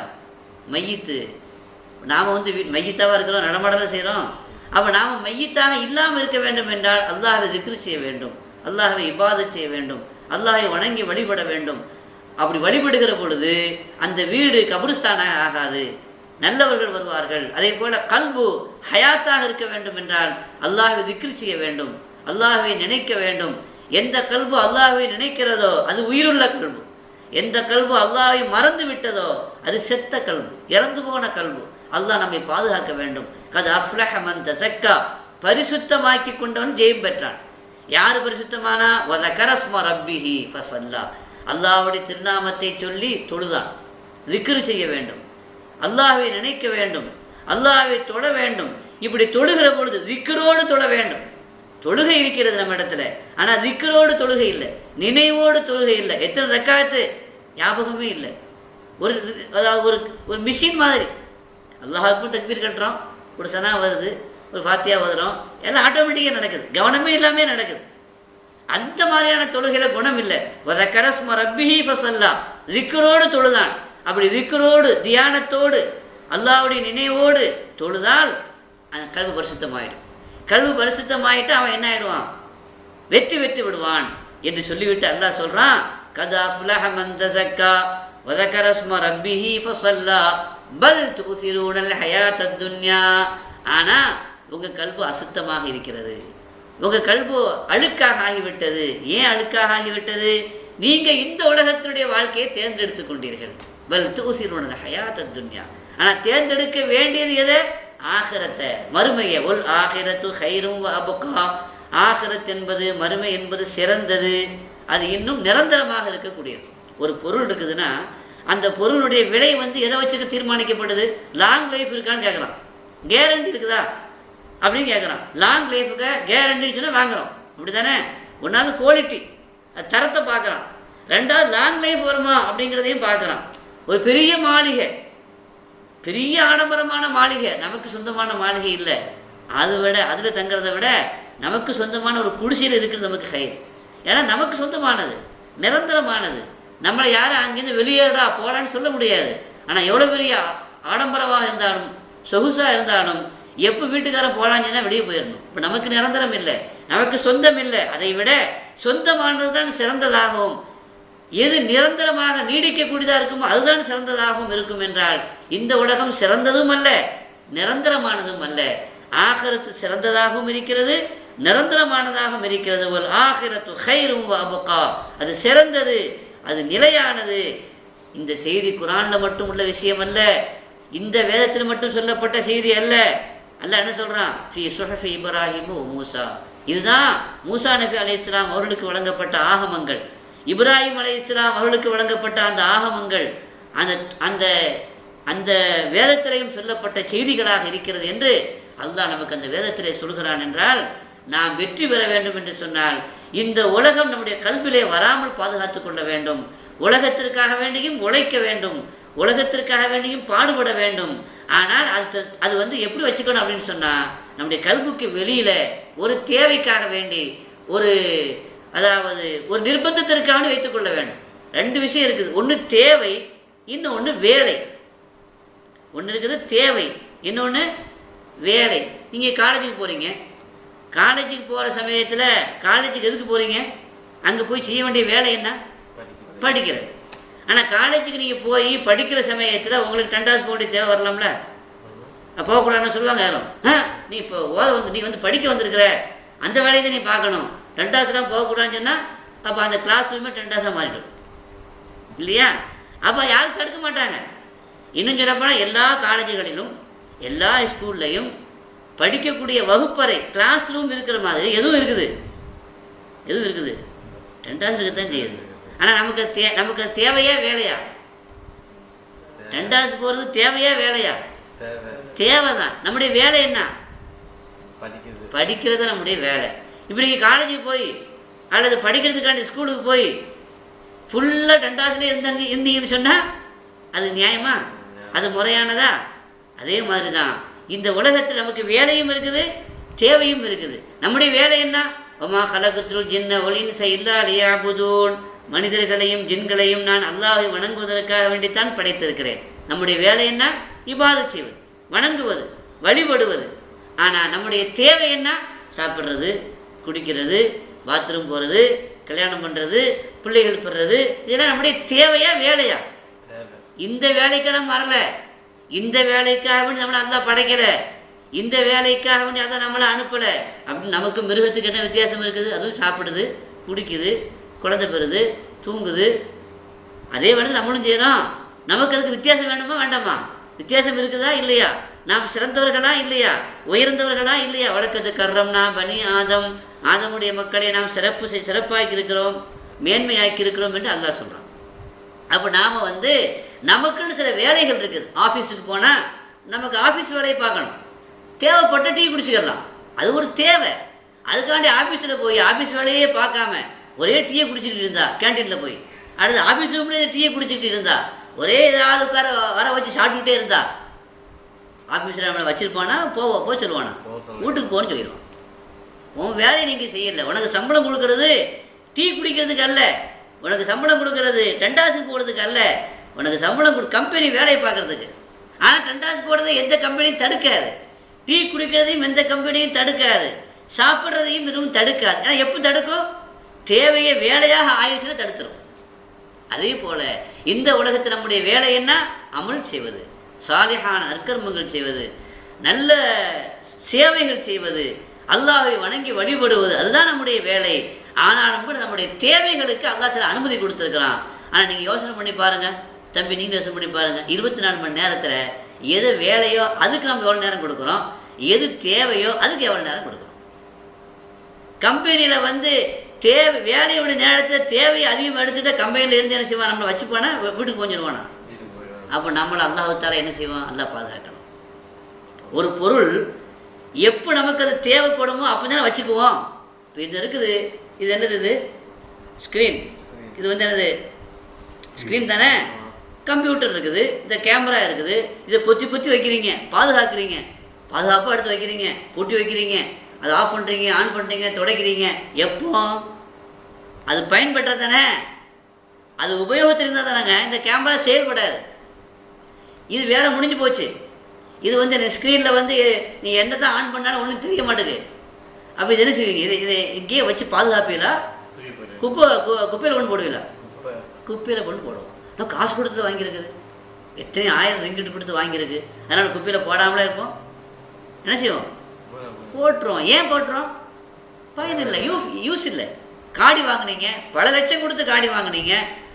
மையத்து. நாம் வந்து மையத்தாக இருக்கிறோம், நடமாடலாம் செய்கிறோம். அப்போ நாம் மையத்தாக இல்லாமல் இருக்க வேண்டும் என்றால் அல்லாஹ்வை திக்ரு செய்ய வேண்டும், அல்லாஹ்வை இபாதத் செய்ய வேண்டும், அல்லாஹ்வை வணங்கி வழிபட வேண்டும். அப்படி வழிபடுகிற பொழுது அந்த வீடு கபுருஸ்தானாக ஆகாது, நல்லவர்கள் வருவார்கள். அதே போல் கல்பு ஹயாத்தாக இருக்க வேண்டும் என்றால் அல்லாஹ்வை திக்ரு செய்ய வேண்டும், அல்லாஹ்வை நினைக்க வேண்டும். எந்த கல்பு அல்லாஹ்வை நினைக்கிறதோ அது உயிருள்ள கல்பு, எந்த கல்பு அல்லாஹ்வை மறந்து விட்டதோ அது செத்த கல்பு, இறந்து போன கல்பு. அல்லாஹ் நம்மை பாதுகாக்க வேண்டும். கத் அஃப்லஹ மன் தஸக்கா, பரிசுத்தமாக்கி கொண்டவன் ஜெயம் பெற்றான். யார் பரிசுத்தமானா? வதகர ஸ்ம ரப்பிஹி ஃபஸல்லா, அல்லாஹ்வுடைய திருநாமத்தை சொல்லி தொழுதான், திக்ர் செய்ய வேண்டும், அல்லாஹ்வை நினைக்க வேண்டும், அல்லாஹ்வை தொழ வேண்டும். இப்படி தொழுகிற பொழுது திக்ரோடு தொழ வேண்டும். தொழுகை இருக்கிறது நம்ம இடத்துல, ஆனால் திக்ரோடு தொழுகை இல்லை, நினைவோடு தொழுகை இல்லை. எத்தனை ரக்காத்து ஞாபகமே இல்லை. அதாவது ஒரு மிஷின் மாதிரி அல்லாஹ்வுக்கு தக்பீர் கட்டுறோம், ஒரு சனா வருது, ஒரு ஃபாத்தியா வருகிறோம், எல்லாம் ஆட்டோமேட்டிக்காக நடக்குது, கவனமே இல்லாமே நடக்குது. அந்த மாதிரியான தொழுகையில குணம் இல்லை. வதகர ஸ்ம ரப்பிஹி ஃபஸல்லா, திக்ரோடு தொழுதான். அப்படி திக்ரோடு, தியானத்தோடு, அல்லாஹ்வுடைய நினைவோடு தொழுதால் அந்த கல்வி பரிசுத்தமாயிடும். கல்வி பரிசுத்தமாயிட்டு அவன் என்ன ஆயிடுவான்? வெற்றி விடுவான் என்று சொல்லிவிட்டு அல்லாஹ் சொல்றான், கத் அஃப்லஹ மன் தஸக்கா, வதக்கர ஸ்ம ரப்பிஹி ஃபஸல்லா பல் துஸிரூனல் ஹயாத்தத் துன்யா. ஆனால் உங்கள் கல்பு அசுத்தமாக இருக்கிறது, உங்கள் கல்பு அழுக்காக ஆகிவிட்டது. ஏன் அழுக்காக ஆகிவிட்டது? நீங்கள் இந்த உலகத்தினுடைய வாழ்க்கையை தேர்ந்தெடுத்து கொண்டீர்கள். பல் துஸிரூனல் ஹயாத்தத் துன்யா. ஆனால் தேர்ந்தெடுக்க வேண்டியது எதை? ஆகிரத்தை, மறுமையை. ஒல் ஆகிரத்து ஹைரும் வ அபுகா. ஆகிரத் என்பது, மறுமை என்பது சிறந்தது, அது இன்னும் நிரந்தரமாக இருக்கக்கூடியது. ஒரு பொருள் இருக்குதுன்னா அந்த பொருளுடைய விலை எதை வச்சுக்க தீர்மானிக்கப்படுது? லாங் லைஃப் இருக்கான்னு கேட்குறான். கேரண்டி இருக்குதா அப்படின்னு கேட்குறான். லாங் லைஃபுக்கு கேரண்டின்னு சொன்னால் வாங்குகிறோம், அப்படி தானே? ஒன்றாவது குவாலிட்டி, தரத்தை பார்க்குறான். ரெண்டாவது லாங் லைஃப் வருமா அப்படிங்கிறதையும் பார்க்குறான். ஒரு பெரிய மாளிகை, பெரிய ஆடம்பரமான மாளிகை, நமக்கு சொந்தமான மாளிகை இல்லை, அதை விட அதில் தங்கிறத விட நமக்கு சொந்தமான ஒரு குடிசையில் இருக்கிறது நமக்கு கயிறு. ஏன்னா நமக்கு சொந்தமானது, நிரந்தரமானது. நம்மளை யாரும் அங்கேருந்து வெளியேறடா போகலான்னு சொல்ல முடியாது. ஆனால் எவ்வளோ பெரிய ஆடம்பரமாக இருந்தாலும் சொகுசாக இருந்தாலும் எப்போ வீட்டுக்காரன் போகலான்னு சொன்னால் வெளியே போயிடணும். இப்போ நமக்கு நிரந்தரம் இல்லை, நமக்கு சொந்தம் இல்லை. அதை விட சொந்தமானது தான் சிறந்ததாகவும், எது நிரந்தரமாக நீடிக்கக்கூடியதாக இருக்குமோ அதுதான் சிறந்ததாகவும் இருக்கும் என்றால் இந்த உலகம் சிறந்ததும் அல்ல, நிரந்தரமானதும் அல்ல. ஆகிரத்து சிறந்ததாகவும் இருக்கிறது, நிரந்தரமானதாகவும் இருக்கிறது. ஒல் ஆகிரத்து ஹைரும் வ அபுகா. அது சிறந்தது, அது நிலையானது. இந்த செய்தி குர்ஆனில் மட்டும் உள்ள விஷயம் அல்ல, இந்த வேதத்தில் மட்டும் சொல்லப்பட்ட செய்தி அல்ல. அல்லாஹ் என்ன சொல்கிறான்? ஃபீ சுஹஃபி இப்ராஹிம் வ மூசா. இதுதான் மூசா நபி அலைஹிஸ்ஸலாம் அவர்களுக்கு வழங்கப்பட்ட ஆகமங்கள், இப்ராஹிம் அலைஹிஸ்ஸலாம் அவர்களுக்கு வழங்கப்பட்ட அந்த ஆகமங்கள் அந்த அந்த அந்த வேதத்திலையும் சொல்லப்பட்ட செய்திகளாக இருக்கிறது என்று அல்லாஹ் நமக்கு அந்த வேதத்திலே சொல்கிறான். என்றால் நாம் வெற்றி பெற வேண்டும் என்று சொன்னால் இந்த உலகம் நம்முடைய கல்விலே வராமல் பாதுகாத்து கொள்ள வேண்டும். உலகத்திற்காக வேண்டியும் உழைக்க வேண்டும், உலகத்திற்காக வேண்டியும் பாடுபட வேண்டும். ஆனால் அது எப்படி வச்சுக்கணும் அப்படின்னு சொன்னால் நம்முடைய கல்விக்கு வெளியில் ஒரு தேவைக்காக வேண்டி, அதாவது ஒரு நிர்பந்தத்திற்காக வைத்துக்கொள்ள வேண்டும். ரெண்டு விஷயம் இருக்குது. ஒன்று தேவை, இன்னொன்று வேலை. ஒன்று இருக்குது தேவை, இன்னொன்று வேலை. நீங்கள் காலேஜுக்கு போகிறீங்க, காலேஜுக்கு போகிற சமயத்தில் காலேஜுக்கு எதுக்கு போகிறீங்க? அங்கே போய் செய்ய வேண்டிய வேலை என்ன? படிக்கிறது. ஆனால் காலேஜுக்கு நீங்கள் போய் படிக்கிற சமயத்தில் உங்களுக்கு 10வது போக வேண்டிய தேவை வரலாம்ல? போகக்கூடாதுன்னு சொல்லுவாங்க யாரும். நீ இப்போ நீ படிக்க வந்திருக்கிற, அந்த வேலையை தான் நீ பார்க்கணும். 10வதுலாம் போகக்கூடாதுன்னு சொன்னால் அப்போ அந்த கிளாஸ் ரூமே 10வதாக மாறிடும் இல்லையா? அப்போ யாரும் தடுக்க மாட்டாங்க. இன்னும் சொல்லப்போனால் எல்லா காலேஜுகளிலும் எல்லா ஸ்கூல்லையும் படிக்கக்கூடிய வகுப்பறை, கிளாஸ் ரூம் இருக்கிற மாதிரி எதுவும் இருக்குது. 10வது இருக்கத்தான் செய்யுது. ஆனால் நமக்கு தேவையா வேலையா? 10வது போகிறது தேவையா வேலையா? தேவை தான். நம்முடைய வேலை என்ன? படிக்கிறது நம்முடைய வேலை. இப்போ நீங்கள் காலேஜுக்கு போய் அல்லது படிக்கிறதுக்காண்டி ஸ்கூலுக்கு போய் ஃபுல்லாக 10வதுலேயே இருந்தீங்கன்னு சொன்னால் அது நியாயமா? அது முறையானதா? அதே மாதிரி தான் இந்த உலகத்தில் நமக்கு வேலையும் இருக்குது, தேவையும் இருக்குது. நம்முடைய வேலை என்ன? ஒமா கலகுத்துல் ஜின்ன ஒலின்ஸ இல்லா லியஅபுதூன். மனிதர்களையும் ஜின்களையும் நான் அல்லாஹ்வை வணங்குவதற்காக வேண்டித்தான் படைத்திருக்கிறேன். நம்முடைய வேலை என்ன? இபாதத் செய்வது, வணங்குவது, வழிபடுவது. ஆனால் நம்முடைய தேவை என்ன? சாப்பிட்றது, குடிக்கிறது, பாத்ரூம் போகிறது, கல்யாணம் பண்ணுறது, பிள்ளைகள் பெறுறது, இதெல்லாம் நம்முடைய தேவையா வேலையா? இந்த வேலைக்கு நம்ம வரல, இந்த வேலைக்காக வேண்டி நம்மளை அல்லாஹ் படைக்கலை, இந்த வேலைக்காக வேண்டி அதை நம்மளை அனுப்பலை. அப்படின்னு நமக்கு மிருகத்துக்கு என்ன வித்தியாசம் இருக்குது? அதுவும் சாப்பிடுது, குடிக்குது, குழந்தை பெறுது, தூங்குது. அதே வேலை நம்மளும் செய்கிறோம். நமக்கு அதுக்கு வித்தியாசம் வேணுமா வேண்டாமா? வித்தியாசம் இருக்குதா இல்லையா? நாம் சிறந்தவர்களா இல்லையா? உயர்ந்தவர்களா இல்லையா? வழக்கத்து கர்ரம்னா பனி ஆதம், ஆதமுடைய மக்களை நாம் சிறப்பாக்கி இருக்கிறோம், மேன்மையாக்கி இருக்கிறோம் என்று அல்லாஹ் சொல்கிறான். அப்போ நாம் நமக்குன்னு சில வேலைகள் இருக்குது. ஆஃபீஸுக்கு போனால் நமக்கு ஆஃபீஸ் வேலையை பார்க்கணும், தேவைப்பட்ட டீ குடிச்சிக்கலாம், அது ஒரு தேவை. அதுக்காண்டி ஆஃபீஸில் போய் ஆஃபீஸ் வேலையே பார்க்காம ஒரே டீயை குடிச்சிக்கிட்டு இருந்தா, கேன்டீனில் போய் அடுத்து ஆஃபீஸ் ரூம்லேயே டீயை குடிச்சிக்கிட்டு இருந்தா, ஒரே ஏதாவது உட்கார வர வச்சு சாப்பிட்டுக்கிட்டே இருந்தா, ஆஃபீஸில் நம்மளை வச்சுருப்பானா போக சொல்லுவானா, வீட்டுக்கு போகணும்னு சொல்லிடுவான். உன் வேலையை நீங்கள் செய்யலை. உனக்கு சம்பளம் கொடுக்கறது டீ குடிக்கிறதுக்கு அல்ல, உனக்கு சம்பளம் கொடுக்கறது 10வது போடுறதுக்கு அல்ல, உனக்கு சம்பளம் கம்பெனி வேலையை பார்க்குறதுக்கு. ஆனால் 10வது போடுறதை எந்த கம்பெனியும் தடுக்காது, டீ குடிக்கிறதையும் எந்த கம்பெனியும் தடுக்காது, சாப்பிட்றதையும் எதுவும் தடுக்காது. ஏன்னா எப்போ தடுக்கும்? தேவையை வேலையாக ஆயிடுச்சுன்னா தடுத்துரும். அதே போல் இந்த உலகத்தில் நம்முடைய வேலை என்ன? அமல் செய்வது, சாலிஹான நற்கர்மங்கள் செய்வது, நல்ல சேவைகள் செய்வது, அல்லாஹை வணங்கி வழிபடுவது, அதுதான் நம்முடைய வேலை. ஆனாலும் கூட நம்முடைய தேவைகளுக்கு அல்லாஹ் சில அனுமதி கொடுத்துருக்கிறான். ஆனால் நீங்கள் யோசனை பண்ணி பாருங்கள் தம்பி, நீங்கள் யோசனை பண்ணி பாருங்கள், 24 மணி நேரத்தில் எது வேலையோ அதுக்கு நம்ம எவ்வளோ நேரம் கொடுக்குறோம், எது தேவையோ அதுக்கு எவ்வளோ நேரம் கொடுக்குறோம். கம்பெனியில் தேவை வேலையோட நேரத்தில் தேவையை அதிகமாக எடுத்துகிட்டு கம்பெனியில் இருந்து என்ன செய்வான், நம்மளை வச்சுப்பானா வீட்டுக்கு கொஞ்சிடுவானா? அப்போ நம்மளை அல்லாஹ்வுத்தாலா என்ன செய்வான்? அல்லாஹ் பாதுகாக்கணும். ஒரு பொருள் எப்போ நமக்கு அது தேவைப்படுமோ அப்போ தானே வச்சுக்குவோம். இப்போ இது இருக்குது, இது என்னது? இது ஸ்க்ரீன். இது என்னது? ஸ்க்ரீன் தானே. கம்ப்யூட்டர் இருக்குது, இந்த கேமரா இருக்குது, இதை பொத்தி வைக்கிறீங்க, பாதுகாக்கிறீங்க, பாதுகாப்பாக எடுத்து வைக்கிறீங்க, பூட்டி வைக்கிறீங்க, அதை ஆஃப் பண்ணுறீங்க, ஆன் பண்ணுறீங்க, துடைக்கிறீங்க. எப்போ? அது பயன்பெற்ற தானே, அது உபயோகத்தில் இருந்தால் தானேங்க. இந்த கேமரா செயல்படாது, இது வேலை முடிஞ்சு போச்சு. இது இந்த ஸ்க்ரீனில் நீ என்ன தான் ஆன் பண்ணாலும் ஒன்றும் தெரிய மாட்டேங்குது. அப்போ இது என்ன செய்வீங்க? இதை இங்கேயே வச்சு பாதுகாப்பீங்களா? குப்பையில் கொண்டு போடுவீங்களா? குப்பையில் கொண்டு போடுவோம். நான் காசு கொடுத்து வாங்கியிருக்குது, எத்தனை 1000 ரிங்கிட் கொடுத்து வாங்கியிருக்கு, அதனால் குப்பையில் போடாமலே இருப்போம். என்ன செய்வோம்? போட்டுருவோம். ஏன் போட்டுறோம்? பயன் இல்லை, யூஸ் இல்லை. காடி வாங்கினீங்க, பல லட்சம் கொடுத்து காடி வாங்கினீங்க,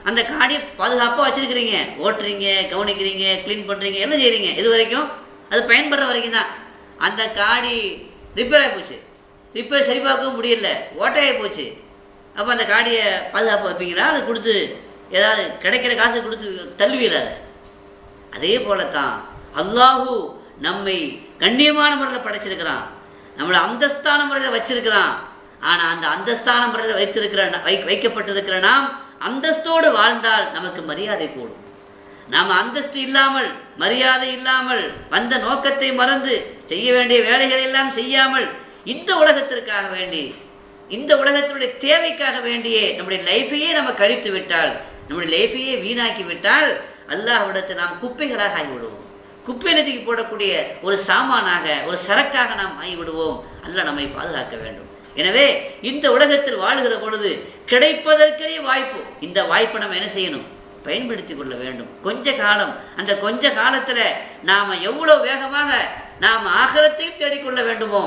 அந்த காடியை பாதுகாப்பாக வச்சுருக்கிறீங்க, ஓட்டுறீங்க, கவனிக்கிறீங்க, க்ளீன் பண்ணுறீங்க, எல்லாம் செய்கிறீங்க. இது வரைக்கும் அது பயன்படுற வரைக்கும் தான். அந்த காடி ரிப்பேர் ஆகி போச்சு, ரிப்பேர் சரி பார்க்கவும் முடியல, ஓட்டையாகி போச்சு. அப்போ அந்த காடியை பாதுகாப்பாக வைப்பீங்களா? அது கொடுத்து ஏதாவது கிடைக்கிற காசை கொடுத்து தள்ளுவீங்களா? அதே போல தான் அல்லாஹு நம்மை கண்ணியமான முறையில் படைச்சிருக்கிறான், நம்மளை அந்தஸ்தான முறையில் வச்சிருக்கிறான். ஆனால் அந்த அந்தஸ்தான முறையில் வைக்கப்பட்டிருக்கிற நாம் அந்தஸ்தோடு வாழ்ந்தால் நமக்கு மரியாதை கூடும். நாம் அந்தஸ்து இல்லாமல், மரியாதை இல்லாமல், வந்த நோக்கத்தை மறந்து செய்ய வேண்டிய வேலைகளை எல்லாம் செய்யாமல் இந்த உலகத்திற்காக வேண்டி, இந்த உலகத்தினுடைய தேவைக்காக வேண்டியே நம்முடைய லைஃபையே நம்ம கழித்து விட்டால், நம்முடைய லைஃபையே வீணாக்கி விட்டால் அல்லாஹ்விடத்தை நாம் குப்பைகளாக ஆகிவிடுவோம். குப்பை நதிக்கு போடக்கூடிய ஒரு சாமானாக, ஒரு சரக்காக நாம் ஆகிவிடுவோம். அல்லாஹ் நம்மை பாதுகாக்க வேண்டும். எனவே இந்த உலகத்தில் வாழ்கிற பொழுது கிடைப்பதற்கே வாய்ப்பு, இந்த வாய்ப்பை நம்ம என்ன செய்யணும்? பயன்படுத்தி கொள்ள வேண்டும். கொஞ்ச காலம், அந்த கொஞ்ச காலத்தில் நாம் எவ்வளோ வேகமாக நாம் ஆகிரத்தையும் தேடிக்கொள்ள வேண்டுமோ,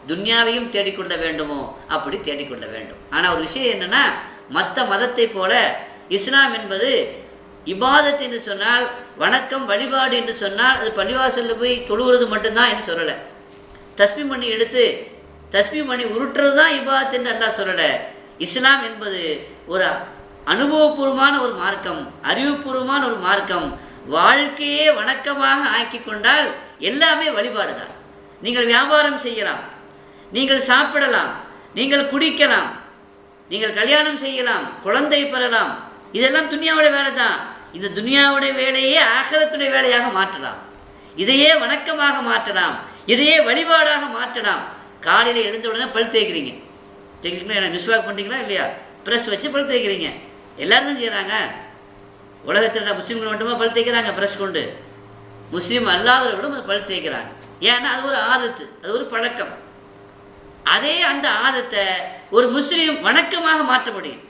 துன்யாவையும் தேடிக்கொள்ள வேண்டுமோ, அப்படி தேடிக்கொள்ள வேண்டும். ஆனால் ஒரு விஷயம் என்னென்னா, மற்ற மதத்தை போல இஸ்லாம் என்பது இபாதத் என்று சொன்னால், வணக்கம் வழிபாடு என்று சொன்னால் அது பள்ளிவாசலில் போய் தொழுகிறது மட்டும்தான் என்று சொல்லலை. தஸ்பீஹ் மணி எடுத்து தஸ்பீஹ் மணி உருட்டுறது தான் இபாதத் என்று அல்லாஹ் சொல்லலை. இஸ்லாம் என்பது ஒரு அனுபவபூர்வமான ஒரு மார்க்கம், அறிவுபூர்வமான ஒரு மார்க்கம். வாழ்க்கையே வணக்கமாக ஆக்கி கொண்டால் எல்லாமே வழிபாடு தான். நீங்கள் வியாபாரம் செய்யலாம், நீங்கள் சாப்பிடலாம், நீங்கள் குடிக்கலாம், நீங்கள் கல்யாணம் செய்யலாம், குழந்தை பெறலாம், இதெல்லாம் துன்யாவுடைய வேலை தான். இந்த துன்யாவுடைய வேலையே ஆகிரத்துடைய வேலையாக மாற்றலாம், இதையே வணக்கமாக மாற்றலாம், இதையே வழிபாடாக மாற்றலாம். காலையில் எழுந்த உடனே பல் தேய்க்கிறீங்க, மிஸ்வாக் பண்ணுறீங்களா இல்லையா? ப்ரெஷ் வச்சு பல் தேய்க்கிறீங்க, எல்லாரும் தான் செய்கிறாங்க. உலகத்தில் முஸ்லீம்கள் மட்டுமா பல் தேய்க்கிறாங்க ப்ரெஷ் கொண்டு? முஸ்லீம் அல்லாதவர்களும் பல் தேய்க்கிறாங்க. ஏன்னா அது ஒரு ஆதத்து, அது ஒரு பழக்கம். அதே அந்த ஆதத்தை ஒரு முஸ்லீம் வணக்கமாக மாற்ற முடியும்,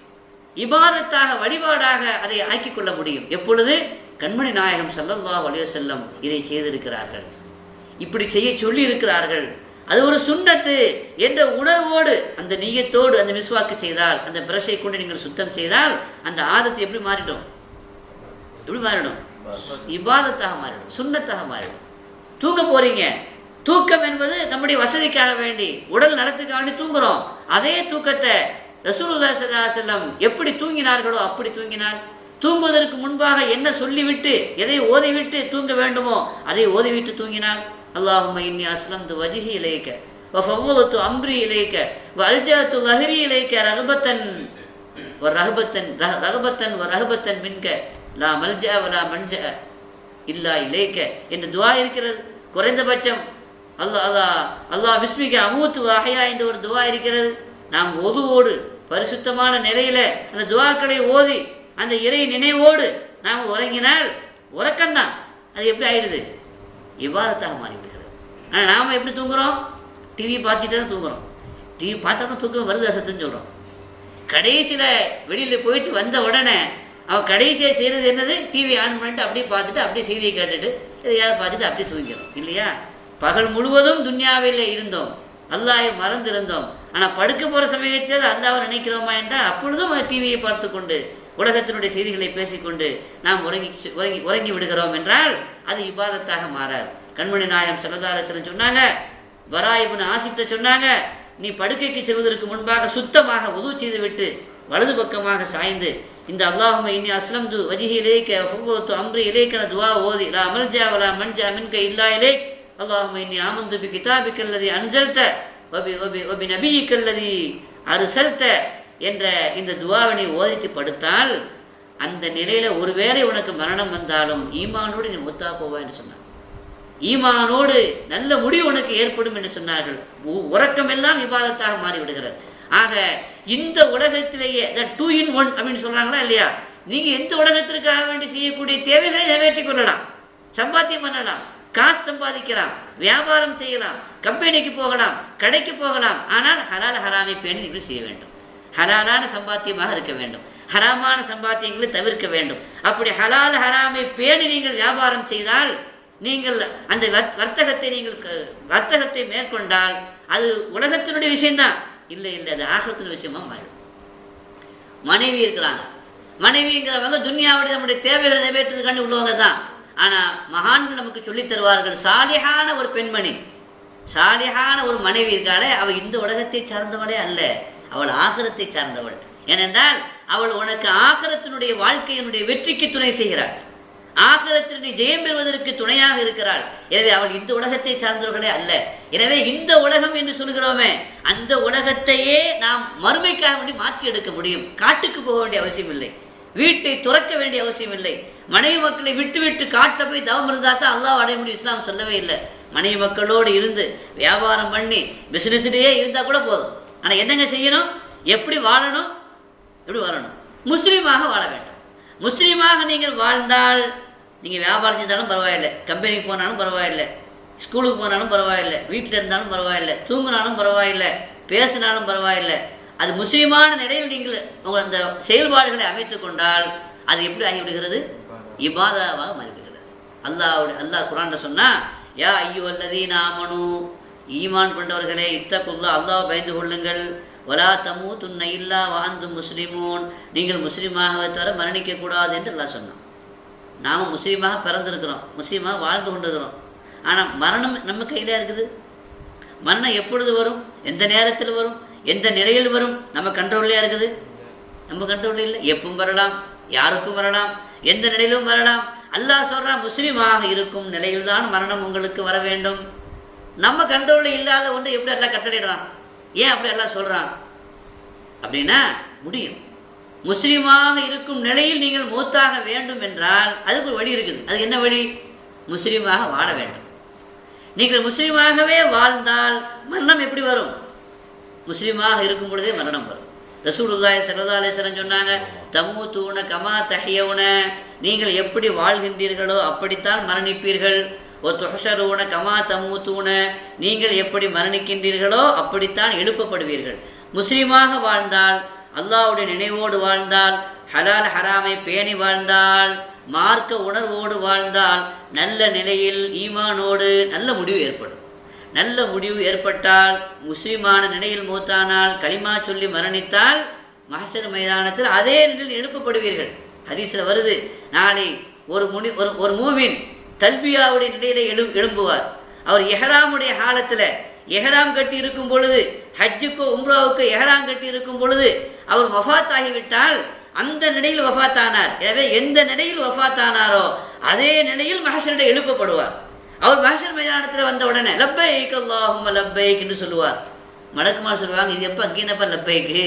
இபாதத்தாக, வழிபாடாக அதை ஆக்கிக் கொள்ள முடியும். எப்பொழுது? கண்மணி நாயகம் ஸல்லல்லாஹு அலைஹி வஸல்லம் இதை செய்திருக்கிறார்கள், இப்படி செய்ய சொல்லி இருக்கிறார்கள். அது ஒரு சுன்னத்து என்ற உணர்வோடு, அந்த நியத்தோடு அந்த மிஸ்வாக்கு செய்தால், அந்த பிரஷை கொண்டு நீங்கள் சுத்தம் செய்தால், அந்த ஆதத்து எப்படி மாறிடும்? எப்படி மாறிடும்? இபாதத்தாக மாறிடும், சுன்னத்தாக மாறிடும். தூங்க போறீங்க, தூக்கம் என்பது நம்முடைய வசதிக்காக வேண்டி, உடல் நலத்துக்காக வேண்டி தூங்குறோம். அதே தூக்கத்தை ரசூலுல்லாஹி ஸல்லல்லாஹு அலைஹி வஸல்லம் எப்படி தூங்கினார்களோ அப்படி தூங்கினார். தூங்குவதற்கு முன்பாக என்ன சொல்லிவிட்டு, எதை ஓதிவிட்டு தூங்க வேண்டுமோ அதை ஓதிவிட்டு தூங்கினார். அல்லாஹும்ம இன்னி அஸ்லம்து வஜ்ஹி இலைக்க வ ஃபவ்வலத்து அம்ரி இலைக்க வ அல்ஜஅத்து ظஹரி இலைக்க ரஹபத்தன் வ ரஹபத்தன் மின்க லா மல்ஜஅ வ லா மன்ஜஅ இல்லா இலைக்க என்ற துஆ இருக்கிறது. குறைந்தபட்சம் அல்லாஹ் பிஸ்மிக அமூத்து வ அஹ்யா என்ற ஒரு துஆ இருக்கிறது. நாம் ஒதுவோடு பரிசுத்தமான நிலையில அந்த துஆக்களை ஓதி அந்த இறை நினைவோடு நாம் உறங்கினால் உறக்கம்தான். அது எப்படி ஆயிடுது? இபாதத்தாக மாறிவிடுகிறது. ஆனால் நாம் எப்படி தூங்குறோம்? டிவி பார்த்துட்டு தான் தூங்குறோம். டிவி பார்த்தா தான் தூக்கம் வருது அசத்துன்னு சொல்கிறோம். கடைசியில் வெளியில் போயிட்டு வந்த உடனே அவன் கடைசியாக செய்கிறது என்னது? டிவி ஆன் பண்ணிட்டு அப்படியே பார்த்துட்டு அப்படியே செய்தியை கேட்டுட்டு எதையாவது பார்த்துட்டு அப்படியே தூங்கிடும் இல்லையா? பகல் முழுவதும் துன்யாவில் இருந்தோம், அல்லாஹை மறந்திருந்தோம். ஆனால் படுக்க போகிற சமயத்தில் அல்லாஹ்வை நினைக்கிறோமா என்றால் அப்பொழுதும் டிவியை பார்த்து கொண்டு உலகத்தினுடைய செய்திகளை பேசிக்கொண்டு நாம் உறங்கி விடுகிறோம் என்றால் அது இபாதத்தாக மாறாது. கண்மணி நாயகம் ஸல்லல்லாஹு அலைஹி வஸல்லம் சொன்னாங்க, பரா இப்னு ஆசிப்ட்ட சொன்னாங்க, நீ படுக்கைக்கு செல்வதற்கு முன்பாக சுத்தமாக வுது செய்துவிட்டு வலது பக்கமாக சாய்ந்து இந்த அல்லாஹும்ம இன்னி அஸ்லம்து வஜ்ஹி இலைக்க ஃபவ்வத்து அம்ரி இலைக்க துஆ ஓதி லா மல்ஜா வலா மன்ஜா மின்க இல்லா இலைக் அல்லாஹும்ம இன்னி ஆமந்து பி கிதாபிக்கல்லதி அன்ஸல்த வபி நபியிக்கல்லதி அர்ஸல்த என்ற இந்த துஆவினை ஓதிட்டு படுத்தால் அந்த நிலையில ஒருவேளை உனக்கு மரணம் வந்தாலும் ஈமானோடு நீ மூத்தா போவா என்று சொன்னார். ஈமானோடு நல்ல முடிவு உனக்கு ஏற்படும் என்று சொன்னார்கள். உறக்கம் எல்லாம் இபாதத்தாக மாறிவிடுகிறது. ஆக இந்த உலகத்திலேயே 2 in 1 அப்படின்னு சொல்றாங்களா இல்லையா? நீங்க எந்த உலகத்திற்காக வேண்டி செய்யக்கூடிய தேவைகளை நிறைவேற்றிக் கொள்ளலாம், சம்பாத்தியம் பண்ணலாம், காசு சம்பாதிக்கலாம், வியாபாரம் செய்யலாம், கம்பெனிக்கு போகலாம், கடைக்கு போகலாம். ஆனால் ஹலால் ஹராமை பேணி நீங்கள் செய்ய வேண்டும். ஹலாலான சம்பாத்தியமாக இருக்க வேண்டும், ஹராமான சம்பாத்தியங்களை தவிர்க்க வேண்டும். அப்படி ஹலால் ஹராமை பேணி நீங்கள் வியாபாரம் செய்தால், நீங்கள் அந்த வர்த்தகத்தை மேற்கொண்டால் அது உலகத்தினுடைய விஷயம்தான், இல்லை அது ஆகிரத்தின் விஷயமா மாறிடும். மனைவி இருக்கிறாங்க, மனைவிங்கிறவங்க துன்யாவுடைய நம்முடைய தேவைகளை நிறைவேற்றுறதுக்காண்டி உள்ளவங்க தான். ஆனால் மகான்கள் நமக்கு சொல்லித் தருவார்கள், சாலிஹான ஒரு பெண்மணி, சாலிஹான ஒரு மனைவி இருக்காளே, அவள் இந்த உலகத்தை சார்ந்தவளே அல்ல, அவள் ஆகிரத்தை சார்ந்தவள். ஏனென்றால் அவள் உனக்கு ஆகிரத்தினுடைய வாழ்க்கையினுடைய வெற்றிக்கு துணை செய்கிறாள், ஆகிரத்தில் நீ ஜெயம் பெறுவதற்கு துணையாக இருக்கிறாள். எனவே அவள் இந்த உலகத்தை சார்ந்தவர்களே அல்ல. எனவே இந்த உலகம் என்று சொல்கிறோமே, அந்த உலகத்தையே நாம் மறுமைக்காக வேண்டி மாற்றி எடுக்க முடியும். காட்டுக்கு போக வேண்டிய அவசியம் இல்லை, வீட்டை துறக்க வேண்டிய அவசியம் இல்லை. மனைவி மக்களை விட்டு காட்ட போய் தவம் இருந்தால் தான் அல்லாஹ் அடைய முடியும். இஸ்லாம் சொல்லவே இல்லை. மனைவி மக்களோடு இருந்து வியாபாரம் பண்ணி பிசினஸ்லேயே இருந்தால் கூட போதும். ஆனால் என்னங்க செய்யணும்? எப்படி வாழணும்? முஸ்லீமாக வாழ வேண்டும். முஸ்லீமாக நீங்கள் வாழ்ந்தால், நீங்கள் வியாபாரம் செஞ்சாலும் பரவாயில்லை, கம்பெனிக்கு போனாலும் பரவாயில்லை, ஸ்கூலுக்கு போனாலும் பரவாயில்லை, வீட்டில் இருந்தாலும் பரவாயில்லை, தூங்கினாலும் பரவாயில்லை, பேசினாலும் பரவாயில்லை, அது முஸ்லீமான நிலையில் நீங்கள் உங்கள் அந்த செயல்பாடுகளை அமைத்து கொண்டால் அது எப்படி ஆகிவிடுகிறது? இபாதாவாக மாறிவிடுகிறது. அல்லாஹ் குர்ஆனில் சொன்னால், யா அய்யுஹல்லதீன ஆமனூ, ஈமான் கொண்டவர்களே, இத்தகுல்லா, அல்லாஹ் பயந்து கொள்ளுங்கள், வலா தமூதுன்ன இல்லா வஅன்தும் முஸ்லிமூன், நீங்கள் முஸ்லீமாக தவிர மரணிக்கக்கூடாது என்று அல்லாஹ் சொன்னான். நாம் முஸ்லீமாக பிறந்திருக்கிறோம், முஸ்லீமாக வாழ்ந்து கொண்டிருக்கிறோம். ஆனால் மரணம் நம்ம கையில் இருக்குது. மரணம் எப்பொழுது வரும், எந்த நேரத்தில் வரும், எந்த நிலையில் வரும், நம்ம கண்ட்ரோல்லையா இருக்குது? நம்ம கண்ட்ரோலில் இல்லை. எப்பவும் வரலாம், யாருக்கும் வரலாம், எந்த நிலையிலும் வரலாம். அல்லாஹ் சொல்கிறான், முஸ்லீமாக இருக்கும் நிலையில்தான் மரணம் உங்களுக்கு வர வேண்டும். நம்ம கண்ட்ரோலில் இல்லாத ஒன்று எப்படி எல்லாம் கட்டளையிடுறான்? ஏன் அப்படி எல்லாம் சொல்கிறான் அப்படின்னா, முடியும். முஸ்லீமாக இருக்கும் நிலையில் நீங்கள் மூத்தாக வேண்டும் என்றால் அதுக்கு ஒரு வழி இருக்குது. அது என்ன வழி? முஸ்லீமாக வாழ வேண்டும். நீங்கள் முஸ்லீமாகவே வாழ்ந்தால் மரணம் எப்படி வரும்? முஸ்லீமாக இருக்கும் பொழுதே மரணம் வரும். ரசூலுல்லாஹி ஸல்லல்லாஹு அலைஹி வஸல்லம் சொன்னாங்க, தமூதூன கமா தஹ்யவுன, நீங்கள் எப்படி வாழ்கின்றீர்களோ அப்படித்தான் மரணிப்பீர்கள். ஒ துஹ்ஷரூன கமா தமூதூன, நீங்கள் எப்படி மரணிக்கின்றீர்களோ அப்படித்தான் எழுப்பப்படுவீர்கள். முஸ்லீமாக வாழ்ந்தால், அல்லாஹ்வுடைய நினைவோடு வாழ்ந்தால், ஹலால் ஹராமை பேணி வாழ்ந்தால், மார்க்க உணர்வோடு வாழ்ந்தால், நல்ல நிலையில் ஈமானோடு நல்ல முடிவு ஏற்படும். நல்ல முடிவு ஏற்பட்டால், முஸ்லீமான நிலையில் மூத்தானால், களிமா சொல்லி மரணித்தால், மஹ்ஷர் மைதானத்தில் அதே நிலையில் எழுப்பப்படுவீர்கள். ஹதீஸில் வருது, நாளை ஒரு மூமின் தல்பியாவுடைய நிலையில எழும்புவார். அவர் எஹராமுடைய காலத்தில் எஹராம் கட்டி இருக்கும் பொழுது, ஹஜ்ஜுக்கோ உம்ராவுக்கோ எஹராம் கட்டி இருக்கும் பொழுது அவர் வஃபாத் ஆகிவிட்டால் அந்த நிலையில் வஃபாத்தானார். எனவே எந்த நிலையில் வஃபாத்தானாரோ அதே நிலையில் மஹ்ஷரில் எழுப்பப்படுவார். அவர் மஹ்ஷர் மைதானத்தில் வந்த உடனே லப்பைக் அல்லாஹும்ம லப்பைக் என்று சொல்லுவார். மலக்குமார் சொல்லுவாங்க, இது எப்போ அங்கேனப்பா லப்பைக்கு?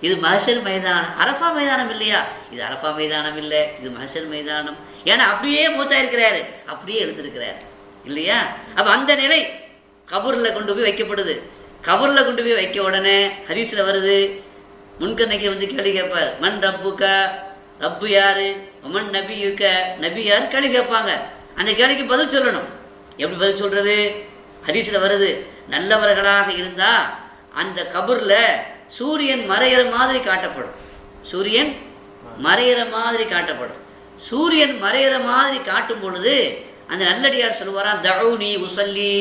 இது மஹ்ஷர் மைதானம், அரஃபா மைதானம் இல்லையா? இது அரஃபா மைதானம் இல்லை, இது மஹ்ஷர் மைதானம். ஏன்னா அப்படியே மூத்தாயிருக்கிறாரு, அப்படியே எழுந்திருக்கிறார் இல்லையா? அப்போ அந்த நிலை கபூரில் கொண்டு போய் வைக்கப்படுது. கபூரில் கொண்டு போய் வைக்க உடனே ஹதீஸில் வருது, முன்கண்ணைக்கு வந்து கேள்வி கேட்பார், மன் ரப்புக்க, ரப்பு யாரு, மன் நபியுக்க, நபி யார் கேள்வி கேட்பாங்க. அந்த கேள்விக்கு பதில் சொல்லணும். எப்படி பதில் சொல்றது? ஹதீஸில் வருது, நல்லவர்களாக இருந்தால் அந்த கபூரில் சூரியன் மறையிற மாதிரி காட்டப்படும். சூரியன் மறையிற மாதிரி காட்டப்படும். சூரியன் மறையிற மாதிரி காட்டும் பொழுது அந்த நல்லடியார் சொல்லுவாராம், தஊனி உஸல்லி,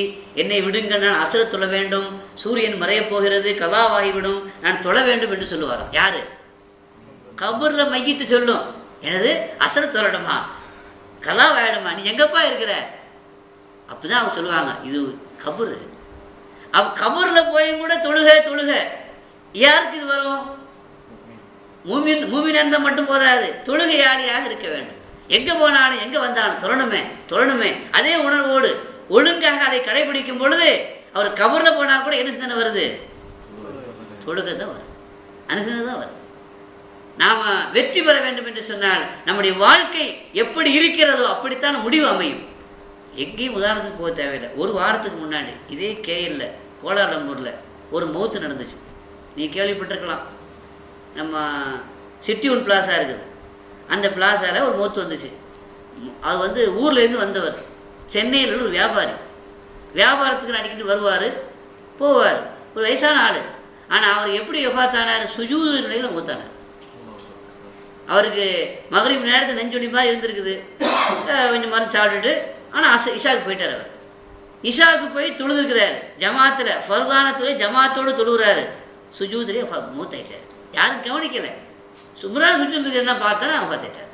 என்னை விடுங்கள், நான் அஸ்ர தொழ வேண்டும், சூரியன் மறையப் போகிறது, கலாவாகிவிடும், நான் தொழ வேண்டும் என்று சொல்லுவாராம். யாரு? கபூரில் மையிட்டு சொல்லும், எனது அஸ்ர தொழணுமா, கலாவாயிடுமா, நீ எங்கப்பா இருக்கிற? அப்படிதான் அவங்க சொல்லுவாங்க, இது கபூர். கபூரில் போயும் கூட தொழுக. யாருக்கு இது வரும்? மூமின் இருந்தால் மட்டும் போதாது, தொழுகையாளியாக இருக்க வேண்டும். எங்கே போனாலும் எங்கே வந்தாலும் தொழணுமே அதே உணர்வோடு ஒழுங்காக அதை கடைபிடிக்கும் பொழுது அவர் கபூரில் போனால் கூட என்ன சிந்தனை வருது? தொழுகை தான் வருது, அனுசரித்து தான் வருது. நாம் வெற்றி பெற வேண்டும் என்று சொன்னால் நம்முடைய வாழ்க்கை எப்படி இருக்கிறதோ அப்படித்தான் முடிவு அமையும். எங்கேயும் உதாரணத்துக்கு போக தேவையில்லை. ஒரு வாரத்துக்கு முன்னாடி இதே கேஎல்ல கோலாலம்பூரில் ஒரு மௌத்து நடந்துச்சு. நீ கேள்விப்பட்டிருக்கலாம். நம்ம சிட்டி ஒன் பிளாஸா இருக்குது, அந்த பிளாஸாவில் ஒரு மௌத்து வந்துச்சு. அது வந்து ஊர்லேருந்து வந்தவர், சென்னையில் ஒரு வியாபாரி. வியாபாரத்துக்கு அடிக்கிட்டு வருவார் போவார், ஒரு வயசான ஆள். ஆனால் அவர் எப்படி வஃபாத்தானார்? சுஜூது நிலையில் மூத்தானார். அவருக்கு மகரிப் நேரத்தில் நெஞ்சொலி மாதிரி இருந்திருக்குது, கொஞ்சம் மருந்து சாப்பிட்டுட்டு, ஆனால் இஷாவுக்கு போயிட்டார். அவர் இஷாவுக்கு போய் தொழுதுருக்கிறாரு ஜமாத்தில், ஃபர்தானத்துறை ஜமாத்தோடு தொழுகிறாரு, சுஜூதுலேயே மூத்தாயிட்டார். யாரும் கவனிக்கலை. சுமரான சுஜூதுக்கு என்ன பார்த்தா அவன் பார்த்துட்டார்.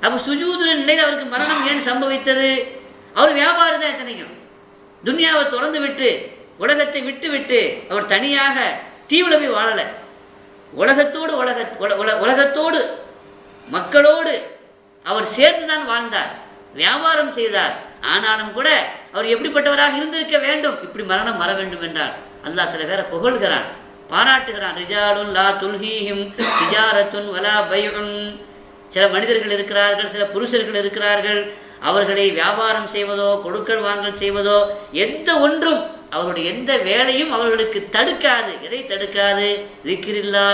அப்போ சுஜூது நிலையில் அவருக்கு மரணம் ஏன் சம்பவித்தது? அவர் வியாபாரம் தான் எத்தனைக்கும். துன்யாவை திறந்து விட்டு உலகத்தை விட்டு அவர் தனியாக தீவில் போய் வாழலை. உலகத்தோடு மக்களோடு அவர் சேர்ந்து தான் வாழ்ந்தார், வியாபாரம் செய்தார். ஆனாலும் கூட அவர் எப்படிப்பட்டவராக இருந்திருக்க வேண்டும்? இப்படி மரணம் வர வேண்டும் என்றால் அல்லாஹ் சில பேரை புகழ்கிறான், பாராட்டுகிறான். ரிஜாலுன் லா துல்ஹீஹிம் திஜாரத்துன் வலா பைஉன். சில மனிதர்கள் இருக்கிறார்கள், சில புருஷர்கள் இருக்கிறார்கள், அவர்களை வியாபாரம் செய்வதோ கொடுக்கல் வாங்கல் செய்வதோ எந்த ஒன்றும், அவருடைய எந்த வேலையும் அவர்களுக்கு தடுக்காது. எதை தடுக்காது? திக்ரில்லா,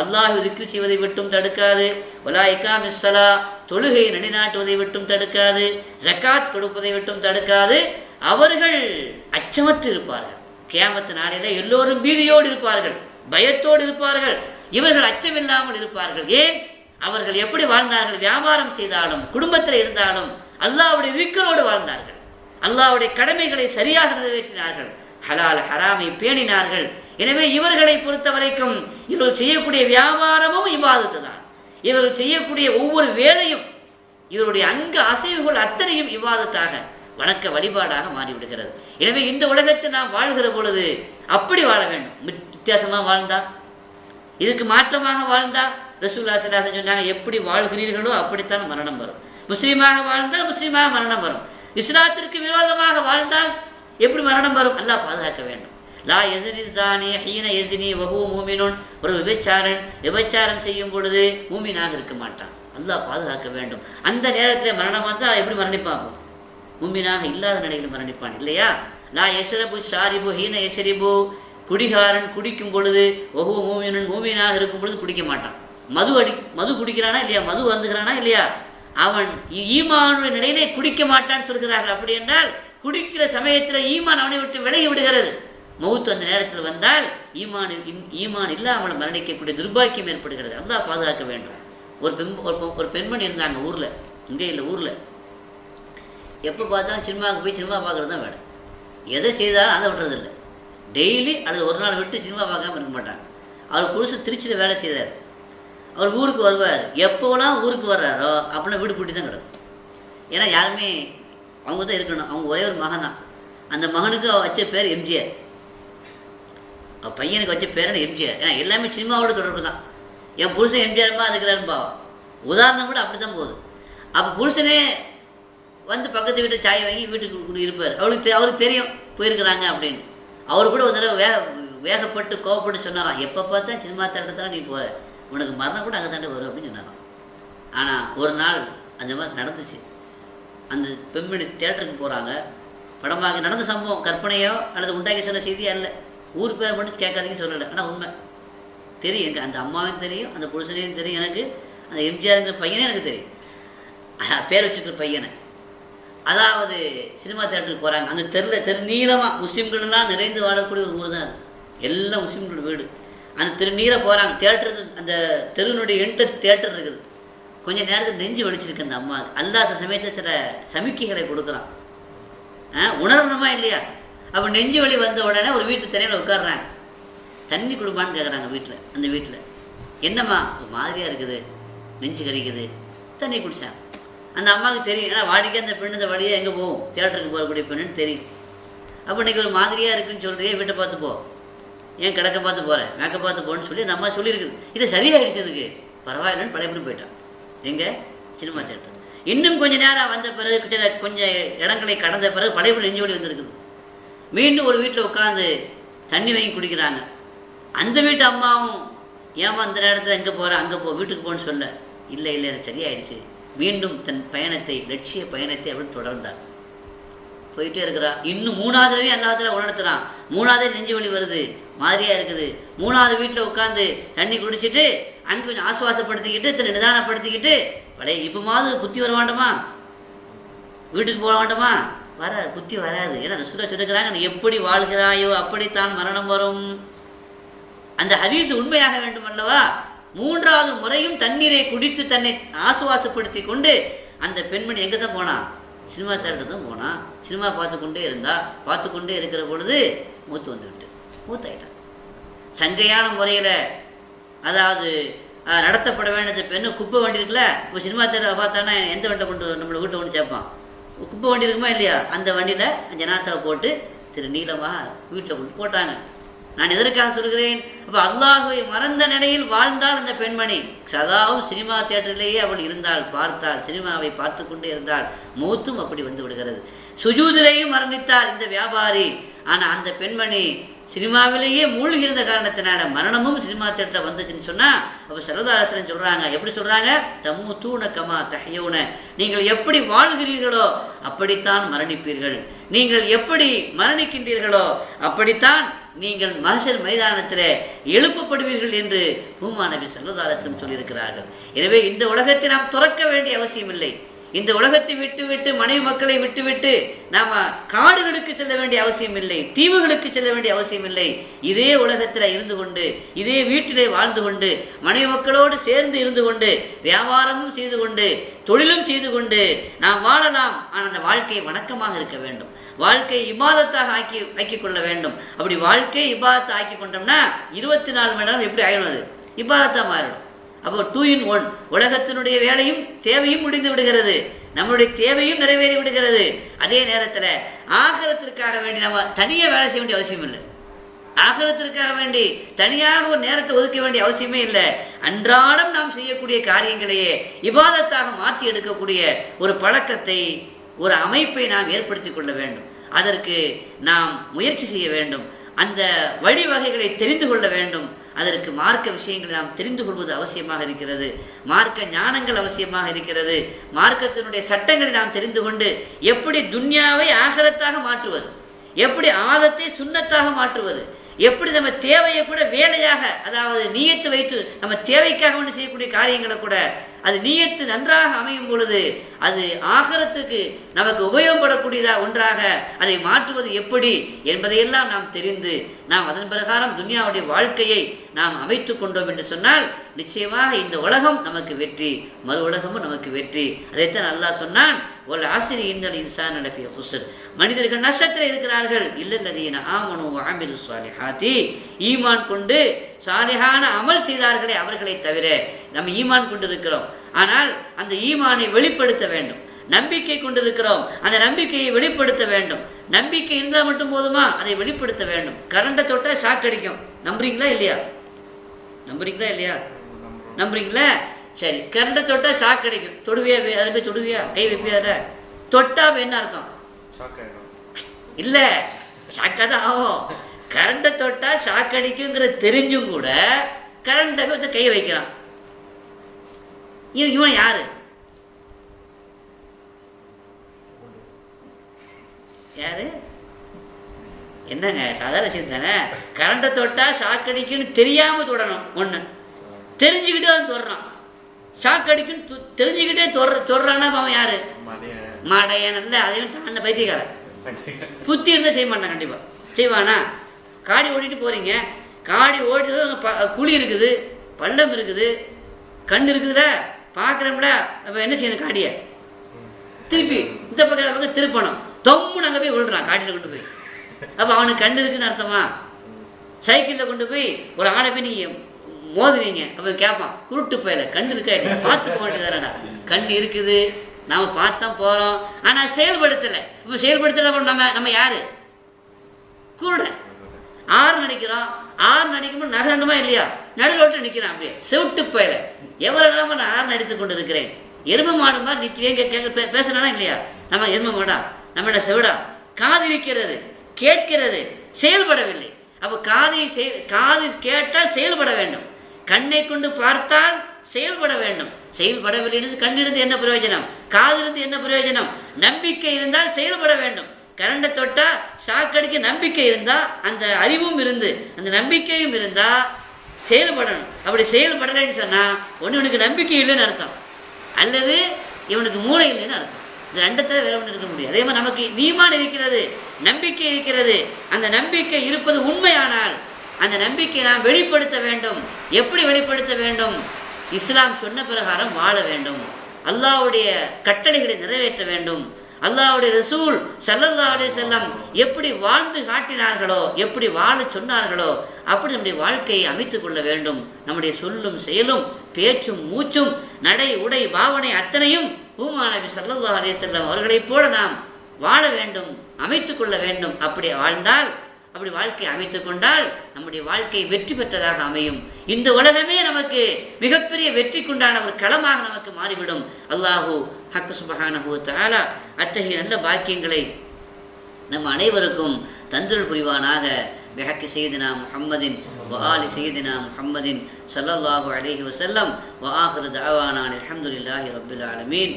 அல்லாஹ் திக்ர் செய்வதை விட்டும் தடுக்காது. வலா இகாமிஸ் ஸலா, தொழுகையை நிலைநாட்டுவதை விட்டும் தடுக்காது. ஜக்காத் கொடுப்பதை விட்டும் தடுக்காது. அவர்கள் அச்சமற்று இருப்பார்கள். கியாமத்து நாளையில் எல்லோரும் பீதியோடு இருப்பார்கள், பயத்தோடு இருப்பார்கள். இவர்கள் அச்சமில்லாமல் இருப்பார்கள். ஏன்? அவர்கள் எப்படி வாழ்ந்தார்கள்? வியாபாரம் செய்தாலும் குடும்பத்தில் இருந்தாலும் அல்லாஹ்வுடைய திக்ரோடு வாழ்ந்தார்கள், அல்லாஹ்வுடைய கடமைகளை சரியாக நிறைவேற்றினார்கள், ஹலால் ஹராமை பேணினார்கள். எனவே இவர்களை பொறுத்த வரைக்கும் இவர்கள் செய்யக்கூடிய வியாபாரமும் இபாதத்து தான். இவர்கள் செய்யக்கூடிய ஒவ்வொரு வேலையும், இவருடைய அங்க அசைவுகள் அத்தனையும் இபாதத்தாக, வணக்க வழிபாடாக மாறிவிடுகிறது. எனவே இந்த உலகத்தை நாம் வாழ்கிற பொழுது அப்படி வாழ வேண்டும். வித்தியாசமாக வாழ்ந்தா, இதுக்கு மாற்றமாக வாழ்ந்தா, ரசூலுல்லாஹி ஸல்லல்லாஹு அலைஹி வஸல்லம் சொன்னாங்க, எப்படி வாழ்கிறீர்களோ அப்படித்தான் மரணம் வரும். முஸ்லீமாக வாழ்ந்தால் முஸ்லீமாக மரணம் வரும். இஸ்லாத்திற்கு விரோதமாக வாழ்ந்தால் எப்படி மரணம் வரும்? அல்லாஹ் பாதுகாக்க வேண்டும். லா யஸ்னி ஸானி ஹீன யஸ்னி வஹுவ மூமினுன். ஒரு விபச்சாரம் செய்யும் பொழுது மூமினாக இருக்க மாட்டான். அல்லாஹ் பாதுகாக்க வேண்டும். அந்த நேரத்தில் மரணம் வந்தால் எப்படி மரணிப்பான்? மூமினாக இல்லாத நிலையில் மரணிப்பான் இல்லையா? லா யஷ்ரபு ஷாரிபு ஹீன யஷ்ரிபு. குடிகாரன் குடிக்கும் பொழுது வஹுவ மூமினுன், மூமினாக இருக்கும் பொழுது குடிக்க மாட்டான். மது குடிக்கிறானா இல்லையா? மது வருந்துகிறானா இல்லையா? அவன் ஈமானுடைய நிலையிலே குடிக்க மாட்டான்னு சொல்கிறார்கள். அப்படி என்றால் குடிக்கிற சமயத்தில் ஈமான் அவனை விட்டு விலகி விடுகிறது. மௌத் அந்த நேரத்தில் வந்தால் ஈமான் இல்லாமல் மரணிக்கக்கூடிய துர்பாக்கியம் ஏற்படுகிறது. அல்லாஹ் பாதுகாக்க வேண்டும். ஒரு பெண்மணி இருந்தாங்க ஊரில், இங்கே இல்லை ஊரில். எப்போ பார்த்தாலும் சினிமாவுக்கு போய் சினிமா பார்க்குறது தான் வேலை. எதை செய்தாலும் அதை விட்டுறதில்லை. டெய்லி அல்லது ஒரு நாள் விட்டு சினிமா பார்க்காம இருக்க மாட்டாங்க. அவர் புருஷன் திருச்சியில் வேலை செய்தார். அவர் ஊருக்கு வருவார். எப்போலாம் ஊருக்கு வர்றாரோ அப்படின்னா வீடு பூட்டி தான் கிடக்கும். ஏன்னா யாருமே அவங்க தான் இருக்கணும். அவங்க ஒரே ஒரு மகன் தான். அந்த மகனுக்கு வச்ச பேர் எம்ஜிஆர். பையனுக்கு வச்ச பேர் எம்ஜிஆர். ஏன்னா எல்லாமே சினிமாவோட தொடர்பு தான். என் புருஷன் எம்ஜிஆர்மா இருக்கிறாருப்பா, உதாரணம் கூட அப்படி தான் போகுது. அப்போ புருஷனே வந்து பக்கத்து வீட்டை சாய் வாங்கி வீட்டுக்கு இருப்பார். அவருக்கு தெரியும் போயிருக்கிறாங்க அப்படின்னு. அவர் கூட ஒரு தடவை வேகப்பட்டு கோவப்பட்டு சொன்னாராம், எப்போ பார்த்தா சினிமா தேட்டத்தானே நீ போகிற, உனக்கு மரணம் கூட அங்கே தாண்டே வரும் அப்படின்னு சொன்னாராம். ஆனால் ஒரு நாள் அந்த மாதிரி நடந்துச்சு. அந்த பெண்மணி தேட்டருக்கு போகிறாங்க. படமாக நடந்த சம்பவம், கற்பனையோ அல்லது உண்டாக்கி சொன்ன செய்தியா இல்லை. ஊர் பேரை மட்டும் கேட்காதீங்கன்னு சொல்லலை. ஆனால் உண்மை தெரியும். எனக்கு அந்த அம்மாவும் தெரியும், அந்த புருஷனையும் தெரியும், எனக்கு அந்த எம்ஜிஆருங்கிற பையனே எனக்கு தெரியும், பேர் வச்சுருக்கிற பையனை. அதாவது சினிமா தேட்டருக்கு போகிறாங்க. அந்த தெரு நீளமாக முஸ்லீம்களெல்லாம் நிறைந்து வாழக்கூடிய ஒரு ஊர் தான் அது. எல்லாம் முஸ்லீம்களோட வீடு. அந்த தெரு நீள போகிறாங்க. தேட்டருக்கு அந்த தெருவினுடைய எண்ட தேட்டர் இருக்குது. கொஞ்சம் நேரத்துக்கு நெஞ்சு வலிச்சிருக்கு அந்த அம்மா. அல்லாஹ் சில சமயத்தில் சில சமிக்கைகளை கொடுக்குறான், உணரணுமா இல்லையா? அப்போ நெஞ்சு வலி வந்த உடனே ஒரு வீட்டு திரையில் உட்காடுறாங்க, தண்ணி கொடுப்பான்னு கேட்குறாங்க வீட்டில். அந்த வீட்டில் என்னம்மா ஒரு மாதிரியாக இருக்குது, நெஞ்சு கறிக்குது, தண்ணி குடித்தான். அந்த அம்மாவுக்கு தெரியும், ஏன்னா வாடிக்கை அந்த பெண்ணு இந்த வழியாக எங்கே போகும், தியேட்டருக்கு போகக்கூடிய பெண்ணுன்னு தெரியும். அப்போ இன்றைக்கி ஒரு மாதிரியாக இருக்குதுன்னு சொல்கிறியே, வீட்டை பார்த்து போ, ஏன் கிழக்க பார்த்து போகிறேன், மேக்க பார்த்து போன்னு சொல்லி அந்த அம்மா சொல்லியிருக்குது. இது சரியாயிடுச்சு, எனக்கு பரவாயில்லன்னு பழையபடி போயிட்டான். எங்கே சினிமா தியேட்டர். இன்னும் கொஞ்சம் நேரம் வந்த பிறகு கொஞ்சம் இடங்களை கடந்த பிறகு பழையபடி நெஞ்சு வலி வந்திருக்குது. மீண்டும் ஒரு வீட்டில் உட்காந்து தண்ணி வாங்கி குடிக்கிறாங்க. அந்த வீட்டு அம்மாவும், ஏமா அந்த நேரத்தில் எங்கே போகிறேன், அங்கே போ, வீட்டுக்கு போன்னு சொல்ல, இல்லை இல்லை எனக்கு சரியாயிடுச்சு. மீண்டும் தன் பயணத்தை, லட்சிய பயணத்தை அவள் தொடர்ந்தாள். போயிட்டே இருக்கிறா. இன்னும் 3வது தடவை அல்லாஹ்வுத்தாலா உணர்த்துறான். 3வது நெஞ்சு வலி வருது, மாதிரியாக இருக்குது. 3வது வீட்டில் உட்காந்து தண்ணி குடிச்சிட்டு அங்கே கொஞ்சம் ஆசுவாசப்படுத்திக்கிட்டு, தன்னை நிதானப்படுத்திக்கிட்டு, பழைய இப்போமாவது புத்தி வர வேண்டாமா, வீட்டுக்கு போக வேண்டாமா? வராது, புத்தி வராது. ஏன்னா ரசூலுல்லாஹ் சொல்லுகிறாங்க, எப்படி வாழ்கிறாயோ அப்படித்தான் மரணம் வரும். அந்த ஹதீஸ் உண்மையாக வேண்டும் அல்லவா? 3வது முறையும் தண்ணீரை குடித்து தன்னை ஆசுவாசப்படுத்தி கொண்டு அந்த பெண்மணி எங்கே தான் போனா? சினிமா தேட்டர் தான் போனா. சினிமா பார்த்து கொண்டே இருந்தா. பார்த்து கொண்டே இருக்கிற பொழுது மூத்து வந்துவிட்டு மூத்தாயிட்டான். சங்கையான முறையில், அதாவது நடத்தப்பட வேண்டிய பெண்ணு குப்பை வண்டி இருக்குல்ல, இப்போ சினிமா தேட்டர் பார்த்தானா எந்த வண்டியை கொண்டு நம்மளை வீட்டை கொண்டு சேர்ப்பான்? குப்பை வண்டி இருக்குமா இல்லையா? அந்த வண்டியில் ஜனாசாவை போட்டு நீளமாக வீட்டில் கொண்டு போட்டாங்க. நான் எதற்காக சொல்கிறேன்? அப்போ அல்லாஹ்வை மறந்த நிலையில் வாழ்ந்தால் அந்த பெண்மணி சதாவும் சினிமா தியேட்டரிலேயே அவள் இருந்தாள், பார்த்தாள், சினிமாவை பார்த்து கொண்டே இருந்தாள். மூத்தும் அப்படி வந்து விடுகிறது. சுஜூதிலேயும் மரணித்தாள் இந்த வியாபாரி. ஆனால் அந்த பெண்மணி சினிமாவிலேயே மூழ்கிருந்த காரணத்தினால மரணமும் சினிமா தியேட்டரில் வந்துச்சுன்னு சொன்னால், அப்போ சரதாரசன் சொல்கிறாங்க, எப்படி சொல்கிறாங்க? தம்மு தூண கமா தஹ்யவுன, நீங்கள் எப்படி வாழ்கிறீர்களோ அப்படித்தான் மரணிப்பீர்கள். நீங்கள் எப்படி மரணிக்கின்றீர்களோ அப்படித்தான் நீங்கள் மஹ்ஷர் மைதானத்தில் எழுப்பப்படுவீர்கள் என்று ஹூமா நபி ஸல்லல்லாஹு அலைஹி வஸல்லம் சொல்லியிருக்கிறார்கள். எனவே இந்த உலகத்தை நாம் துறக்க வேண்டிய அவசியம் இல்லை. இந்த உலகத்தை விட்டுவிட்டு, மனைவி மக்களை விட்டுவிட்டு நாம் காடுகளுக்கு செல்ல வேண்டிய அவசியம் இல்லை, தீவுகளுக்கு செல்ல வேண்டிய அவசியம் இல்லை. இதே உலகத்தில் இருந்து கொண்டு, இதே வீட்டிலே வாழ்ந்து கொண்டு, மனைவி மக்களோடு சேர்ந்து இருந்து கொண்டு, வியாபாரமும் செய்து கொண்டு, தொழிலும் செய்து கொண்டு நாம் வாழலாம். ஆனால் அந்த வாழ்க்கை வணக்கமாக இருக்க வேண்டும், வாழ்க்கையை இபாதத்தாக ஆக்கி கொள்ள வேண்டும். அப்படி வாழ்க்கையை இபாதத்தை ஆக்கி கொண்டோம்னா 24 மணி நேரம் எப்படி ஆகிடும்? அது இபாதத்தாக மாறிடும். அப்போ 2 in 1, உலகத்தினுடைய வேலையும் தேவையும் முடிந்து விடுகிறது, நம்மளுடைய தேவையும் நிறைவேறி விடுகிறது. அதே நேரத்தில் ஆகிரத்திற்காக வேண்டி நம்ம தனியாக வேலை செய்ய வேண்டிய அவசியம் இல்லை. ஆகிரத்திற்காக வேண்டி தனியாக ஒரு நேரத்தை ஒதுக்க வேண்டிய அவசியமே இல்லை. அன்றாடம் நாம் செய்யக்கூடிய காரியங்களையே இபாதத்தாக மாற்றி எடுக்கக்கூடிய ஒரு பழக்கத்தை, ஒரு அமைப்பை நாம் ஏற்படுத்தி கொள்ள வேண்டும். அதற்கு நாம் முயற்சி செய்ய வேண்டும். அந்த வழிவகைகளை தெரிந்து கொள்ள வேண்டும். அதற்கு மார்க்க விஷயங்களை நாம் தெரிந்து கொள்வது அவசியமாக இருக்கிறது. மார்க்க ஞானங்கள் அவசியமாக இருக்கிறது. மார்க்கத்தினுடைய சட்டங்களை நாம் தெரிந்து கொண்டு எப்படி துன்யாவை ஆகிரத்தாக மாற்றுவது, எப்படி ஆதத்தை சுன்னத்தாக மாற்றுவது, எப்படி நம்ம தேவையை கூட வேலையாக, அதாவது நீயத்து வைத்து நம்ம தேவைக்காக வேண்டி செய்யக்கூடிய காரியங்களை கூட அது நீயத்து நன்றாக அமையும் பொழுது அது ஆகிரத்துக்கு நமக்கு உபயோகப்படக்கூடியதா ஒன்றாக அதை மாற்றுவது எப்படி என்பதையெல்லாம் நாம் தெரிந்து நாம் அதன் பிரகாரம் துன்யாவுடைய வாழ்க்கையை நாம் அமைத்து கொண்டோம் என்று சொன்னால் நிச்சயமாக இந்த உலகம் நமக்கு வெற்றி, மறு உலகமும் நமக்கு வெற்றி. அதைத்தான் அல்லாஹ் சொன்னான், ஒல் ஆசிரி இன்னல் இன்சான லஃபீ குஸ்ர், மனிதர்கள் நஷ்டத்தில் இருக்கிறார்கள். இல்லல்லதீன ஆமனு வ அமிலு ஸாலிஹாத்தி, ஈமான் கொண்டு சாலிஹான அமல் செய்தார்களே அவர்களை தவிர. நம்ம ஈமான் கொண்டு இருக்கிறோம், ஆனால் அந்த ஈமானை வெளிப்படுத்த வேண்டும். நம்பிக்கை கொண்டிருக்கிறோம், அந்த நம்பிக்கையை வெளிப்படுத்த வேண்டும். நம்பிக்கை இருந்தால் மட்டும் போதுமா? அதை வெளிப்படுத்த வேண்டும். கரண்டை தொட்டால் ஷாக் அடிக்கும், நம்புறீங்களா இல்லையா? நம்புறீங்களா இல்லையா? நம்புறீங்களா? சரி, கரண்டை தொட்டால் ஷாக் அடிக்கும், தொடுவியா? அதை போய் தொடுவியா? கை வைப்பியா? அதில் தொட்டா என்ன அர்த்தம்? இல்லை, ஷாக்காக தான் ஆகும். கரண்டை தொட்டால் ஷாக் அடிக்குங்கிற தெரிஞ்சும் கூட கரண்ட்ல போய் ஒருத்தர் கையை வைக்கிறான். இவன் யாரு? யாரு? என்னங்க சாதாரண விஷயம் தானே. கரண்டை தொட்டா ஷாக் அடிக்குன்னு தெரியாம தொடரணும். ஒண்ணு தெரிஞ்சுக்கிட்டே அவன் தொடுறான். ஷாக் அடிக்குன்னு தெரிஞ்சுக்கிட்டே தொடுறான்னா அவன் யாரு? மாடையன். இல்லை, அதையும் தாண்ட பைத்தியக்காரன். புத்தி இருந்தால் செய்ய மாட்டான், கண்டிப்பா செய்வானா? காடி ஓடிட்டு போறீங்க, காடி ஓடிட்டு குழி இருக்குது, பள்ளம் இருக்குது, கண் இருக்குதுல, பார்க்குறோம்ல, அப்போ என்ன செய்யணும், காடியை திருப்பி இந்த பக்கம் திருப்பணும். தொம்முன்னு அங்கே போய் விழுறான் காட்டில் கொண்டு போய். அப்போ அவனுக்கு கண் இருக்குதுன்னு அர்த்தமா? சைக்கிளில் கொண்டு போய் ஒரு ஆளை போய் நீங்கள் மோதுறீங்க, அப்போ கேட்பான், குருட்டு பயில கண் இருக்கா இல்லையா, பார்த்துக்க வேண்டியதானடா. கண் இருக்குது, நாம் பார்த்தா போகிறோம், ஆனால் செயல்படுத்தலை. இப்போ செயல்படுத்தலை நம்ம யார்? கூட ஆறு நடிக்கிறோம், ஆறு நடிக்கும்போது நகரணுமா இல்லையா? நடுரோட்டில் நிற்கிறான் அப்படியே செவிட்டு பயில. எவ்வளோ நேரமாக நான் ஆறு நடித்து கொண்டு இருக்கிறேன். எருமை மாடு மாதிரி நிற்கிறேன் பேசுனா இல்லையா? நம்ம எருமை மாடா, நம்ம என்ன செவிடா? காது இருக்கிறது, கேட்கிறது, செயல்படவில்லை. அப்போ காது கேட்டால் செயல்பட வேண்டும், கண்ணை கொண்டு பார்த்தால் செயல்பட வேண்டும். செயல்படவில்லை கண்ணிருந்து என்ன பிரயோஜனம்? காதிலிருந்து என்ன பிரயோஜனம்? நம்பிக்கை இருந்தால் செயல்பட வேண்டும். கரண்டை தொட்டா ஷாக்கடிக்க நம்பிக்கை இருந்தால், அந்த அறிவும் இருந்து அந்த நம்பிக்கையும் இருந்தால் செயல்படணும். அப்படி செயல்படலைன்னு சொன்னால் ஒன்று இவனுக்கு நம்பிக்கை இல்லைன்னு அர்த்தம், அல்லது இவனுக்கு மூளை இல்லைன்னு அர்த்தம். இந்த ரெண்டத்தில் வேற ஒன்று இருக்க முடியாது. அதே மாதிரி நமக்கு ஈமான் இருக்கிறது, நம்பிக்கை இருக்கிறது. அந்த நம்பிக்கை இருப்பது உண்மையானால் அந்த நம்பிக்கை நாம் வெளிப்படுத்த வேண்டும். எப்படி வெளிப்படுத்த வேண்டும்? இஸ்லாம் சொன்ன பிரகாரம் வாழ வேண்டும், அல்லாஹ்வுடைய கட்டளைகளை நிறைவேற்ற வேண்டும். அல்லாஹ்வுடைய ரசூல் ஸல்லல்லாஹு அலைஹி வஸல்லம் எப்படி வாழ்ந்து காட்டினார்களோ, எப்படி வாழ சொன்னார்களோ, அப்படி நம்முடைய வாழ்க்கையை அமைத்துக் கொள்ள வேண்டும். நம்முடைய சொல்லும் செயலும் பேச்சும் மூச்சும் நடை உடை பாவனை அத்தனையும் பூமான் நபி ஸல்லல்லாஹு அலைஹி வஸல்லம் அவர்களைப் போல நாம் வாழ வேண்டும், அமைத்து கொள்ள வேண்டும். அப்படி வாழ்ந்தால், அப்படி வாழ்க்கை அமைத்து கொண்டால் நம்முடைய வாழ்க்கை வெற்றி பெற்றதாக அமையும். இந்த உலகமே நமக்கு மிகப்பெரிய வெற்றிக்குண்டான ஒரு களமாக நமக்கு மாறிவிடும். அல்லாஹு ஹக்கு சுப்ஹானஹு வ தஆலா அத்தகைய நல்ல பாக்கியங்களை நம் அனைவருக்கும் தந்தருள் புரிவானாக. பிஹக்கி சய்யிதினா முஹம்மதின் வ ஆலி சய்யிதினா முஹம்மதின் ஸல்லல்லாஹு அலைஹி வஸல்லம் வ ஆகிரு தஅவானா அல்ஹம்துலில்லாஹி ரப்பில் ஆலமீன்.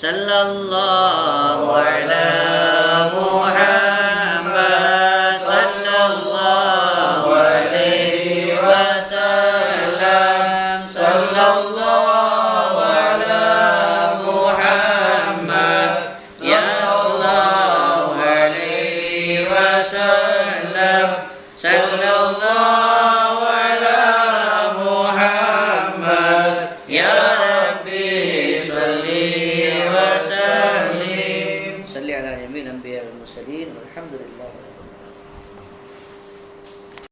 ஸல்லல்லாஹு அலா முஹம்மத் الأنبياء والمرسلين والحمد لله.